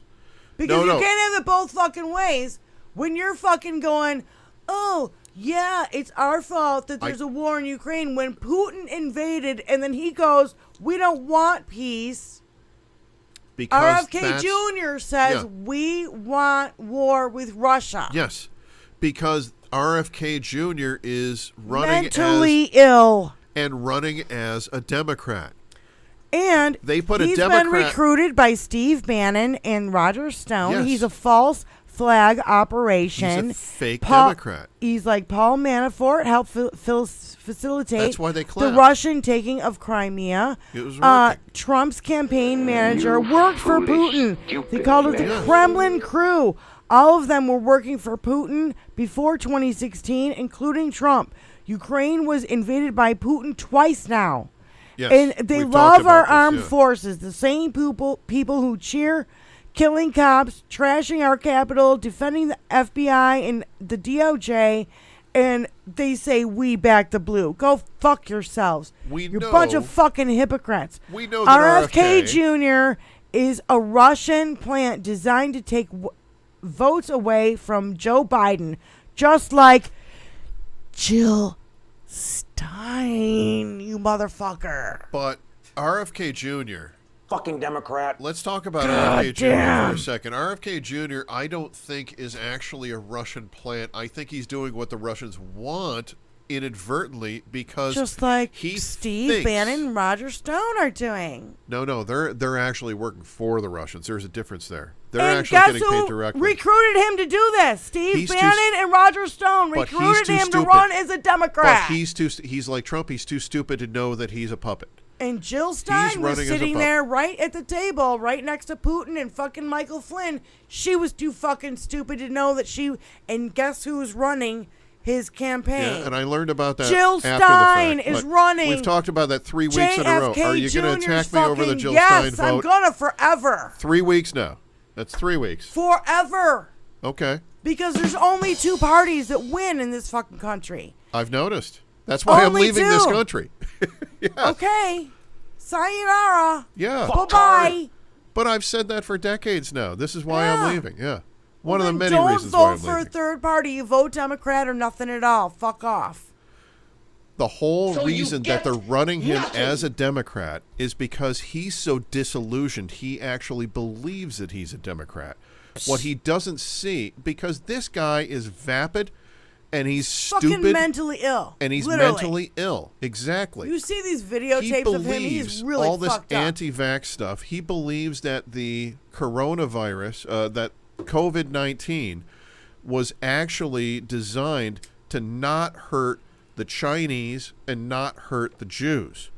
Because you can't have it both fucking ways when you're fucking going, oh, yeah, it's our fault that there's a war in Ukraine when Putin invaded and then he goes, we don't want peace. Because RFK Jr. says we want war with Russia. Yes, because RFK Jr. is running mentally ill and running as a Democrat. And they put he's a Democrat been recruited by Steve Bannon and Roger Stone. Yes. He's a false flag operation. He's a fake Democrat. He's like Paul Manafort helped facilitate That's why they the clapped. Russian taking of Crimea. It was working. Trump's campaign manager worked for Putin. They called it the Kremlin crew. All of them were working for Putin before 2016, including Trump. Ukraine was invaded by Putin twice now. Yes, and they we've talked love our about this, armed yeah. forces. The same people who cheer killing cops, trashing our capital, defending the FBI and the DOJ, and they say we back the blue. Go fuck yourselves. You're a bunch of fucking hypocrites. We know that RFK Jr. is a Russian plant designed to take votes away from Joe Biden, just like Jill Stein, you motherfucker. But RFK Jr. Fucking Democrat. Let's talk about RFK Jr. for a second. RFK Jr. I don't think is actually a Russian plant. I think he's doing what the Russians want inadvertently because just like he Steve thinks, Bannon and Roger Stone are doing. No, they're actually working for the Russians. There's a difference there. They're and actually guess getting who paid directly. Recruited him to do this. Steve Bannon and Roger Stone recruited him to run as a Democrat. But he's like Trump. He's too stupid to know that he's a puppet. And Jill Stein was sitting there right at the table, right next to Putin and fucking Michael Flynn. She was too fucking stupid to know that she. And guess who's running his campaign? Yeah, and I learned about that. Jill after Stein the fact. is running. We've talked about that 3 weeks in a row. Are you going to attack me over the Jill Stein vote? Yes, I'm gonna forever. 3 weeks now. That's 3 weeks. Forever. Okay. Because there's only two parties that win in this fucking country. I've noticed. That's why I'm leaving this country. Yes. Okay. Sayonara. Yeah. Bye-bye. But I've said that for decades now. This is why I'm leaving. Yeah. One of the many don't reasons why I'm vote for a leaving. third party. You vote Democrat or nothing at all. Fuck off. The whole reason that they're running him as a Democrat is because he's so disillusioned he actually believes that he's a Democrat. What he doesn't see, because this guy is vapid and he's fucking stupid. mentally ill. And he's literally. mentally ill. Exactly. You see these videotapes of him, he's really all this fucked up. anti-vax stuff. He believes that the coronavirus, that COVID-19 was actually designed to not hurt the Chinese and not hurt the Jews.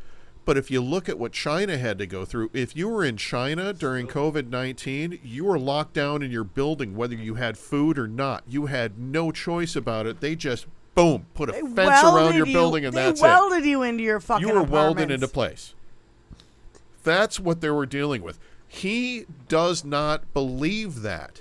But if you look at what China had to go through, if you were in China during COVID-19, you were locked down in your building whether you had food or not. You had no choice about it. They just, boom, put a fence around your building and that's it. They welded you into your fucking You were apartments. welded into place. That's what they were dealing with. He does not believe that.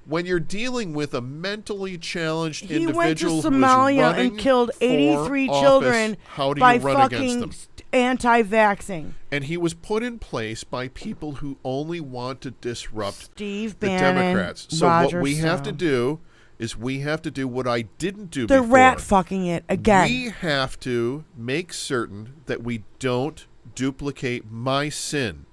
When you're dealing with a mentally challenged individual went to who is Somalia running and killed 83 for children office, how do by you run against fucking them? anti-vaxxing. And he was put in place by people who only want to disrupt Steve the Bannon, Democrats. So Roger what we have to Stone. do is we have to do what I didn't do They're before. rat fucking it again. We have to make certain that we don't duplicate my sin,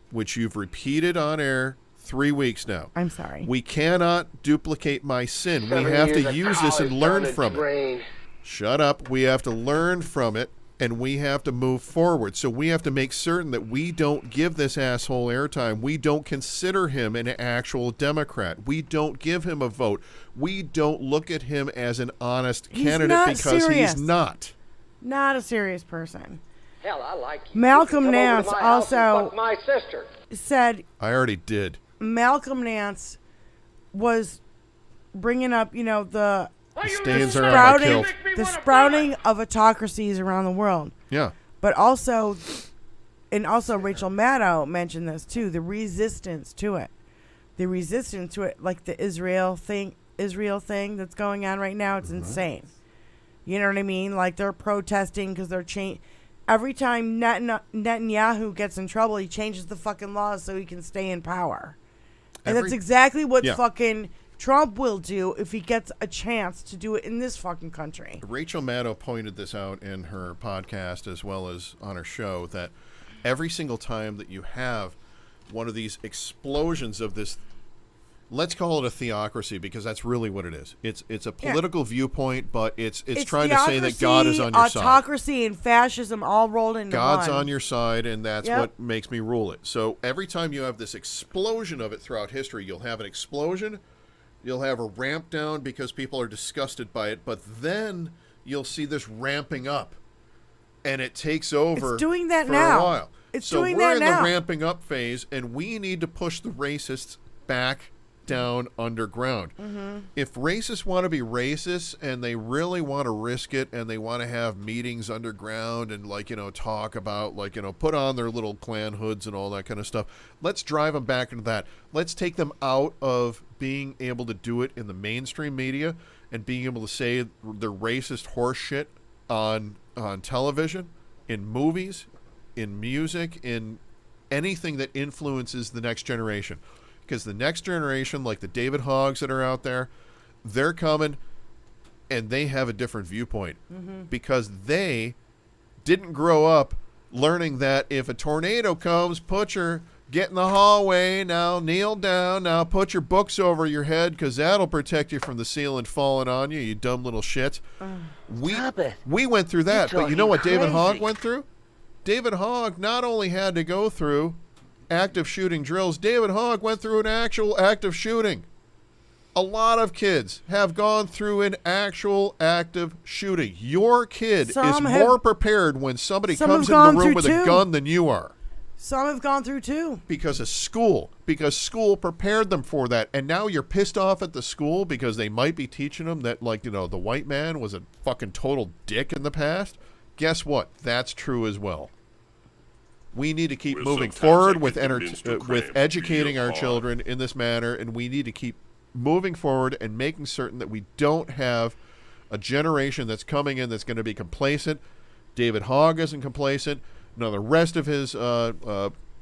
which you've repeated on air 3 weeks now. I'm sorry. We cannot duplicate my sin. We have to use this and learn from it. Shut up. We have to learn from it, and we have to move forward. So we have to make certain that we don't give this asshole airtime. We don't consider him an actual Democrat. We don't give him a vote. We don't look at him as an honest candidate because serious. he's not. Not a serious person. Hell, I like you. Malcolm Come over to Nance my house and also fuck my sister. said I already did. Malcolm Nance was bringing up, the Stains are on my kilt. sprouting of autocracies around the world. Yeah. But also Rachel Maddow mentioned this too, the resistance to it. The resistance to it, like the Israel thing that's going on right now, it's insane. You know what I mean? Like they're protesting because they're every time Netanyahu gets in trouble, he changes the fucking laws so he can stay in power. And that's exactly what fucking Trump will do if he gets a chance to do it in this fucking country. Rachel Maddow pointed this out in her podcast as well as on her show, that every single time that you have one of these explosions of this, let's call it a theocracy, because that's really what it is. It's a political viewpoint, but it's trying to say that God is on your side. Autocracy and fascism all rolled into God's one. on your side, and that's what makes me rule it. So every time you have this explosion of it throughout history, you'll have an explosion, you'll have a ramp down because people are disgusted by it, but then you'll see this ramping up, and it takes over It's doing that for now. a while. It's so doing we're that in now. the ramping up phase, and we need to push the racists back down underground. If racists want to be racist and they really want to risk it and they want to have meetings underground and, like, you know, talk about, like, you know, put on their little Klan hoods and all that kind of stuff, let's drive them back into that. Let's take them out of being able to do it in the mainstream media and being able to say the racist horse shit on television, in movies, in music, in anything that influences the next generation. Because the next generation, like the David Hoggs that are out there, they're coming and they have a different viewpoint because they didn't grow up learning that if a tornado comes, get in the hallway, now kneel down, now put your books over your head because that'll protect you from the ceiling falling on you, you dumb little shit. We went through that, but you know what David Hogg went through? David Hogg not only had to go through active shooting drills, David Hogg went through an actual active shooting. A lot of kids have gone through an actual active shooting. Your kid is more prepared when somebody comes in the room with a gun than you are. Some have gone through too. Because of school. Because school prepared them for that. And now you're pissed off at the school because they might be teaching them that, like, you know, the white man was a fucking total dick in the past. Guess what? That's true as well. We need to keep moving forward with educating our children in this manner, and we need to keep moving forward and making certain that we don't have a generation that's coming in that's going to be complacent. David Hogg isn't complacent. No, the rest of his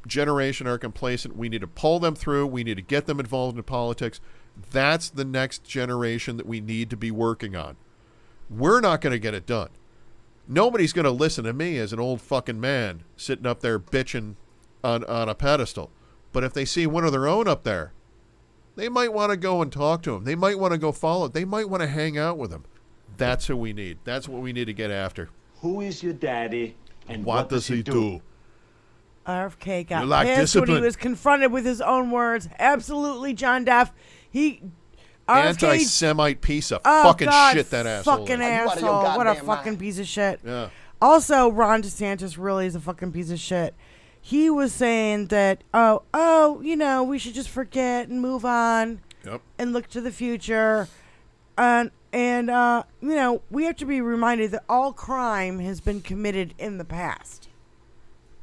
generation are complacent. We need to pull them through. We need to get them involved in politics. That's the next generation that we need to be working on. We're not going to get it done. Nobody's going to listen to me as an old fucking man sitting up there bitching on a pedestal. But if they see one of their own up there, they might want to go and talk to him. They might want to go follow. They might want to hang out with him. That's who we need. That's what we need to get after. Who is your daddy and what does he do? RFK got pissed when he was confronted with his own words. Absolutely, John Duff. Anti-Semite piece of fucking shit, that asshole. Fucking asshole. What a fucking piece of shit. Yeah. Also, Ron DeSantis really is a fucking piece of shit. He was saying that, you know, we should just forget and move on and look to the future. And you know, we have to be reminded that all crime has been committed in the past.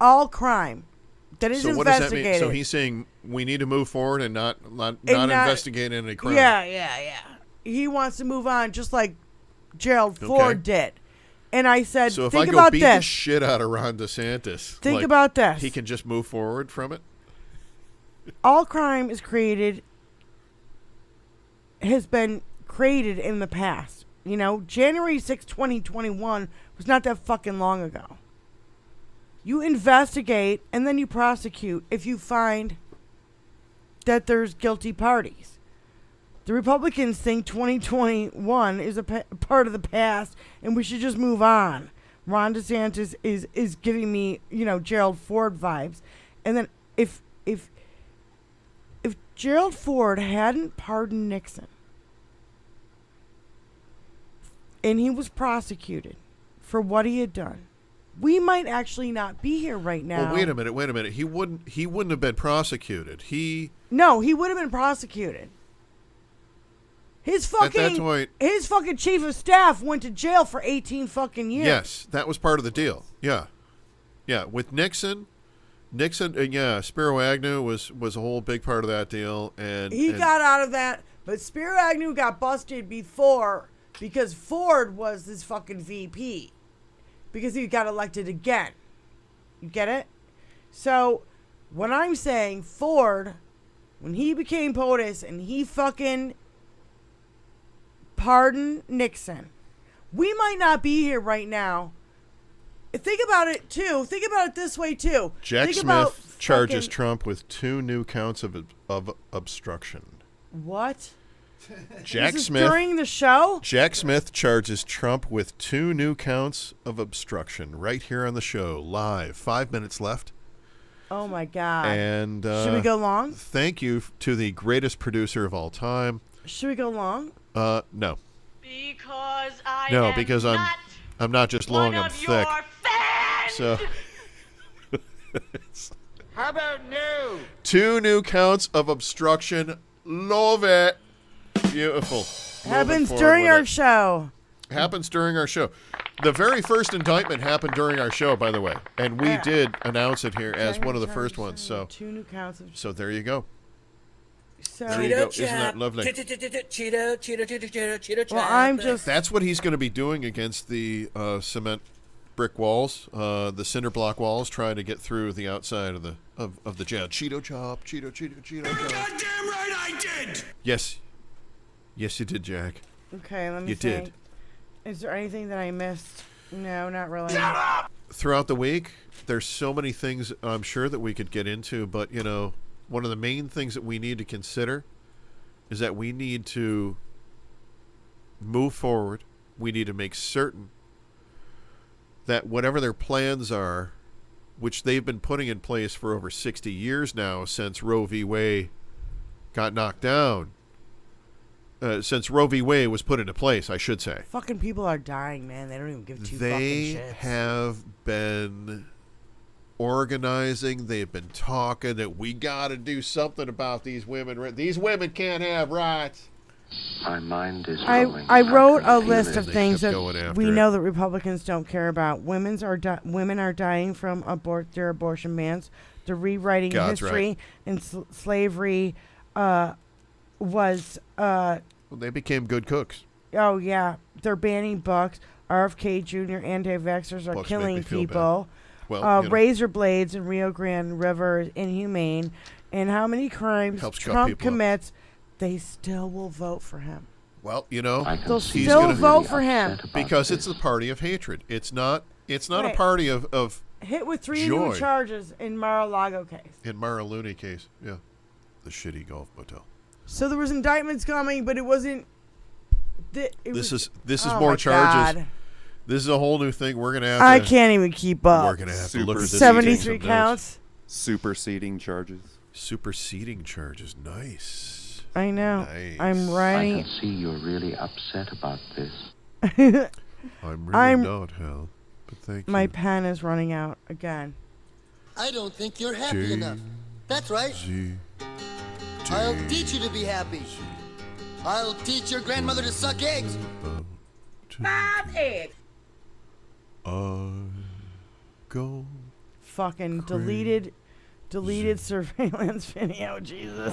All crime. That is investigated. So what does that mean? So he's saying we need to move forward and not investigate any crime. Yeah. He wants to move on just like Gerald Ford did. And I said, so if think I go about beat this. the shit out of Ron DeSantis, think about this. He can just move forward from it? All crime has been created in the past. You know, January 6, 2021 was not that fucking long ago. You investigate and then you prosecute if you find that there's guilty parties. The Republicans think 2021 is a part of the past and we should just move on. Ron DeSantis is giving me, you know, Gerald Ford vibes. And then if Gerald Ford hadn't pardoned Nixon and he was prosecuted for what he had done, we might actually not be here right now. Well, wait a minute. He wouldn't have been prosecuted. No, he would have been prosecuted. His fucking chief of staff went to jail for 18 fucking years. Yes, that was part of the deal. Yeah. With Nixon, Spiro Agnew was a whole big part of that deal, and he got out of that. But Spiro Agnew got busted before because Ford was this fucking VP. Because he got elected again. You get it? So, when I'm saying Ford, when he became POTUS and he fucking pardoned Nixon, we might not be here right now. Think about it, too. Think about it this way, too. Jack Smith charges Trump with 2 new counts of obstruction. What? Jack this is Smith during the show? Jack Smith charges Trump with 2 new counts of obstruction right here on the show, live. 5 minutes left. Oh my God! And should we go long? Thank you to the greatest producer of all time. Should we go long? No. Because I'm not just long. I'm thick. So. How about new? 2 new counts of obstruction. Love it. Beautiful. Happens during our show. Happens during our show. The very first indictment happened during our show, by the way, and we did announce it here as one of the first ones. So 2 new counts of. So there you go. So there you go. Isn't that lovely? Well, I'm just. That's what he's going to be doing against the cement brick walls, the cinder block walls, trying to get through the outside of the jail. Cheeto chop, Cheeto chop. Goddamn right I did. Yes, you did, Jack. Okay, let me You think. did. Is there anything that I missed? No, not really. Throughout the week, there's so many things I'm sure that we could get into, but one of the main things that we need to consider is that we need to move forward. We need to make certain that whatever their plans are, which they've been putting in place for over 60 years now since Roe v. Wade got knocked down, since Roe v. Wade was put into place, I should say. Fucking people are dying, man. They don't even give two fucking They shits. have been organizing. They've been talking that we got to do something about these women. These women can't have rights. My mind is I wrote a list of They things kept that going after we it. know that Republicans don't care about. Women are dying from their abortion bans. They're rewriting God's history, right. and slavery was. Well, they became good cooks. Oh yeah, they're banning books. RFK Jr. anti-vaxxers are Books make killing me feel people. Well, razor blades in Rio Grande River is inhumane. And how many crimes Helps cut Trump people up. commits, they still will vote for him. Well, They'll he's still gonna vote for him. because it's a party of hatred. It's not a Right. party of Hit with 3 joy. new charges in Mar-a-Lago case. In Mara-Looney case, yeah, the shitty golf motel. So there was indictments coming, but it wasn't. This is more my charges. God. This is a whole new thing. We're gonna have. I to, can't even keep up. We're gonna have to look at this. 73 counts. Superseding charges. Superseding charges. Nice. I know. Nice. I'm writing. I can see you're really upset about this. I'm really not, Hal. But thank you. My pen is running out again. I don't think you're happy enough. That's right. Z. I'll teach you to be happy. I'll teach your grandmother to suck eggs. 5 eggs. Go. Fucking deleted surveillance video. Jesus.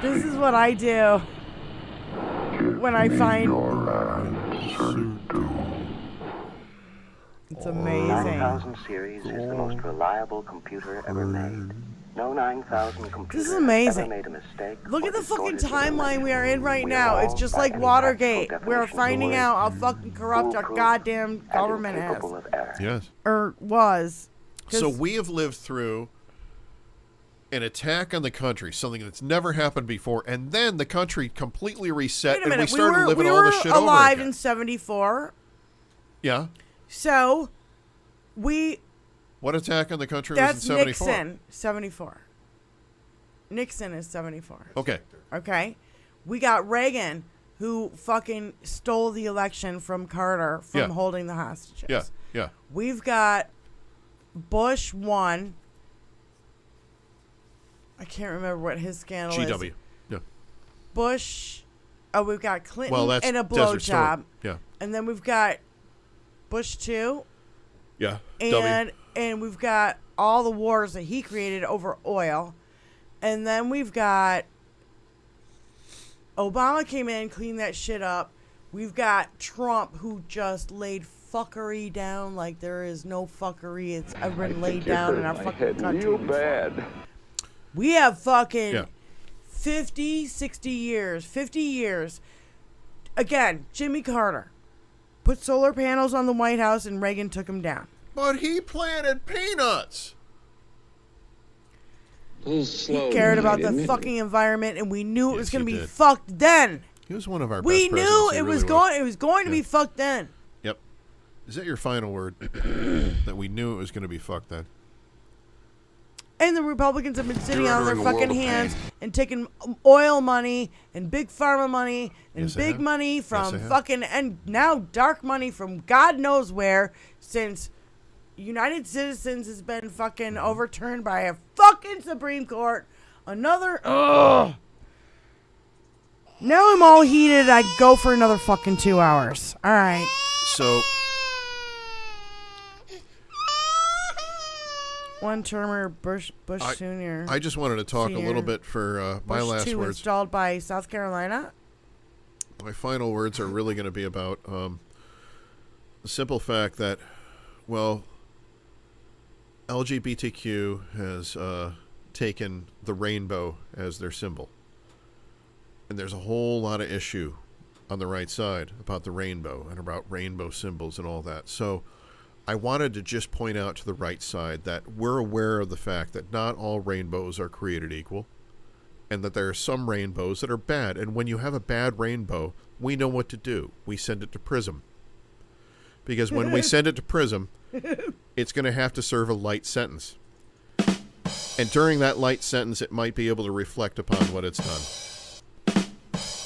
This is what I do when I find. It's amazing. 9000 series is the most reliable computer ever made. No 9000 computer This is amazing. ever made a mistake. Look or at the fucking distorted timeline we are in right We now. are It's all, just by like any Watergate. practical We're definition of the finding word, out how fucking corrupt our foolproof goddamn and government is. incapable of error. Yes. Or was. 'Cause So we have lived through an attack on the country, something that's never happened before, and then the country completely reset, Wait a minute. and we started living we all were this shit over alive again. in 74. Yeah. So What attack on the country that's was in 74? Nixon, 74. Nixon is 74. Okay. Okay? We got Reagan, who fucking stole the election from Carter from holding the hostages. Yeah. Yeah. We've got Bush 1. I can't remember what his scandal is. GW. Yeah. Bush. Oh, we've got Clinton Well, that's and a Desert Storm. blowjob. Yeah. And then we've got Bush 2. Yeah. And we've got all the wars that he created over oil. And then we've got Obama came in, cleaned that shit up. We've got Trump, who just laid fuckery down like there is no fuckery it's ever been laid down in our fucking country. Real bad. We have fucking 50 years. Again, Jimmy Carter put solar panels on the White House and Reagan took them down. But he planted peanuts. He cared about the fucking environment, and we knew it was going to be did. fucked then. He was one of our We best knew presidents. He it really was going to be fucked then. Yep. Is that your final word? That we knew it was going to be fucked then? And the Republicans have been sitting You're on their entering a world fucking of hands pain. and taking oil money and big pharma money and Yes, they big have. money Yes, from they have. fucking, and now dark money from God knows where, since United Citizens has been fucking overturned by a fucking fucking Supreme Court. Another. Ugh. Now I'm all heated. I go for another fucking 2 hours. All right. So. One-termer Bush Sr. I just wanted to talk a little bit for my Bush last 2 words. installed by South Carolina. My final words are really going to be about the simple fact that, well, LGBTQ has taken the rainbow as their symbol. And there's a whole lot of issue on the right side about the rainbow and about rainbow symbols and all that. So I wanted to just point out to the right side that we're aware of the fact that not all rainbows are created equal, and that there are some rainbows that are bad. And when you have a bad rainbow, we know what to do. We send it to PRISM. Because when we send it to PRISM, it's going to have to serve a light sentence. And during that light sentence, it might be able to reflect upon what it's done.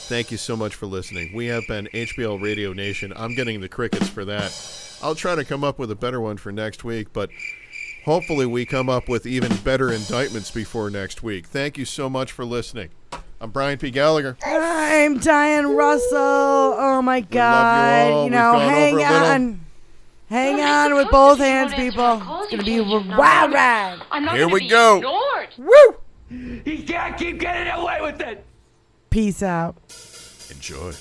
Thank you so much for listening. We have been HBL Radio Nation. I'm getting the crickets for that. I'll try to come up with a better one for next week, but hopefully we come up with even better indictments before next week. Thank you so much for listening. I'm Brian P. Gallagher. I'm Diane Russell. Oh my God. You know, hang on. Hang on with both hands, people. It's going to be a wild ride. Here we go. Woo! He can't keep getting away with it. Peace out. Enjoy.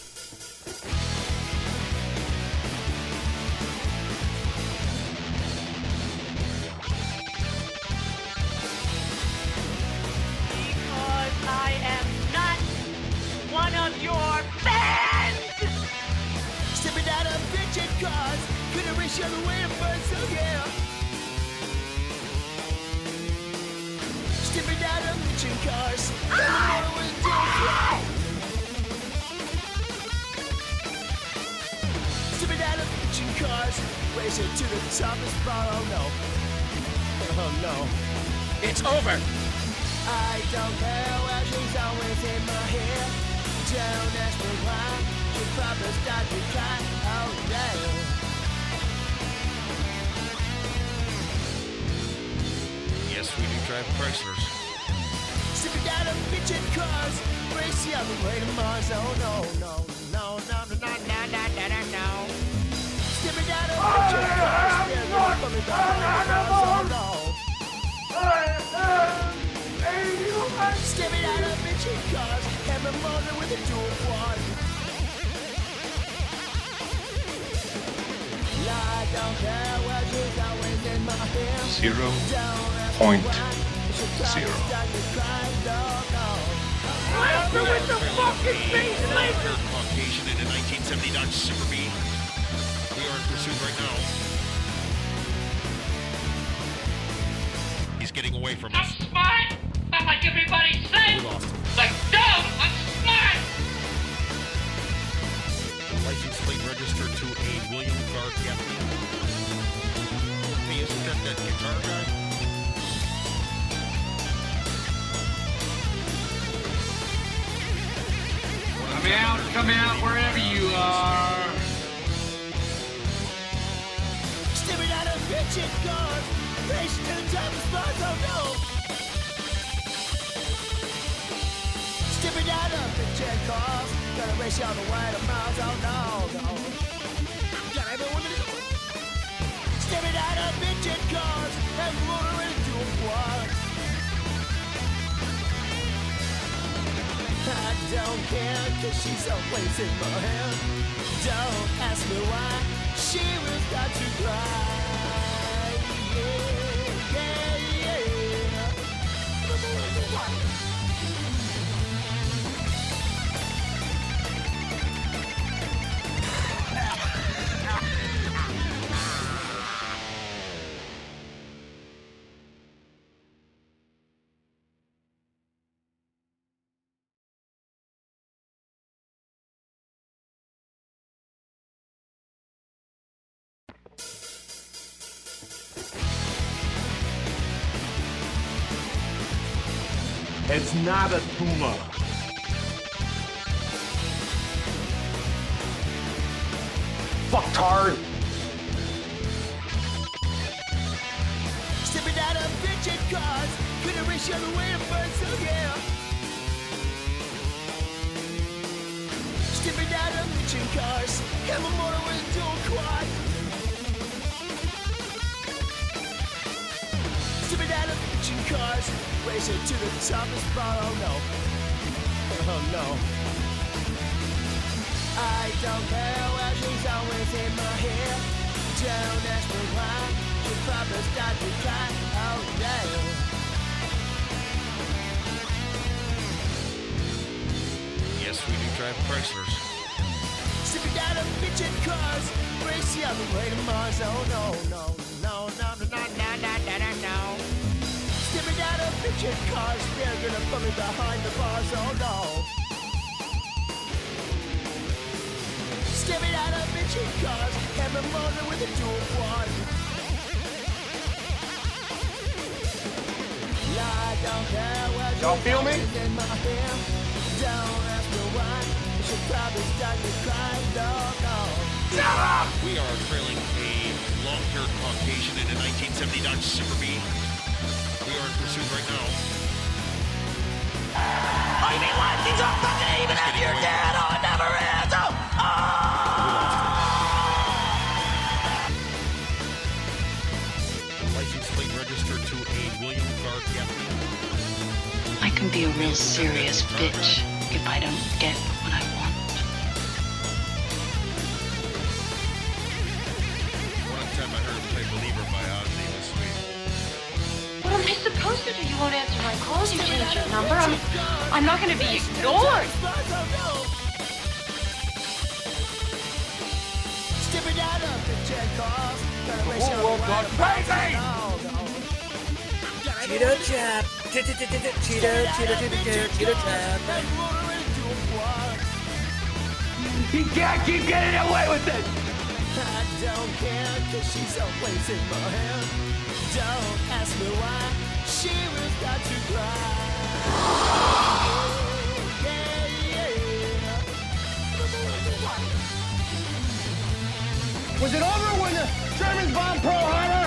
I am not one of your fans! Stepping out of bitchin' cars, couldn't reach the other way to burn, so yeah. Stepping out of bitchin' cars, never was doing. Stepping out of bitchin' cars, racing to the top of spot, oh no. Oh no. It's over! I don't care where she's always in my hair. Don't ask me why. She probably start to cry. Oh yeah. Yes, we do drive Chryslers. Sipping down a bitchin' cars. Race the other way to Mars. Oh no, no, no, no, no, no, no, no, no, no, no. Sipping down a bitchin' cars. Yeah, you're coming back. Oh no. Stepping out of bitchin' cars, hammer motor with a dual quad. I don't care what she's always in my hair. 0.0. After with the fucking face laser! Caucasian in a 1970 Dodge Super B. We are in pursuit right now. He's getting away from us. I'm smart! Not like everybody says! We lost him. Like, no! I'm smart! License plate registered to a William Guard Gaffney. Hey, isn't that guitar guy? Come out, wherever you are. Stepping out of bitchin' cars, racing to the top of spots, oh no. Stepping out of bitchin' cars, gonna race you on the way to Mars, oh no, no. Got everyone to do it. Stepping out of bitchin' cars, and motor into a quad. I don't care, cause she's always in my hand. Don't ask me why, she will start to cry. Yeah, yeah, yeah. It's not a tumor. Fucktard. Stepping out of bitchin' cars, couldn't the ratio the way to burn, so yeah. Stepping out of bitchin' cars, have a motor with a dual quad. Stepping out of bitchin' cars, racing to the top of spot, oh no. Oh no. I don't care where she's always in my hair. Don't ask me why, she probably start to cry, oh damn. Yes, we do drive Chryslers. Stepping out of bitchin' cars, racing on the way to Mars, oh no, no, no, no, no, no, no, no, no, no, no. Stepping out of bitchin' cars, they're gonna put me behind the bars, oh no. Stepping out of bitchin' cars, have a motor with a dual quad. I don't care what y'all feel me? In my hair. Don't ask me why, you should probably start to cry, no, no. Shut up! We are trailing a long-haired Caucasian in a 1970 Dodge Super B. We are in pursuit right now. Oh, you mean what? These are fucking even if you're dead? Oh, it never ends! Oh! License plate registered to a William Guard Gaffney. I can be a real serious bitch if I don't get what I want. One time I heard him play Believer by Ozzy. It was sweet. What am I supposed to do? You won't answer my calls. You changed your number. I'm not going to be ignored. Stepping out of the jet cars, The whole world gone crazy! Cheeto chap. Cheeto chap. You can't keep getting away with it! I don't care, cause she's always in my hand. Don't ask me why, she will start to cry. Was it over when the Germans bombed Pearl Harbor?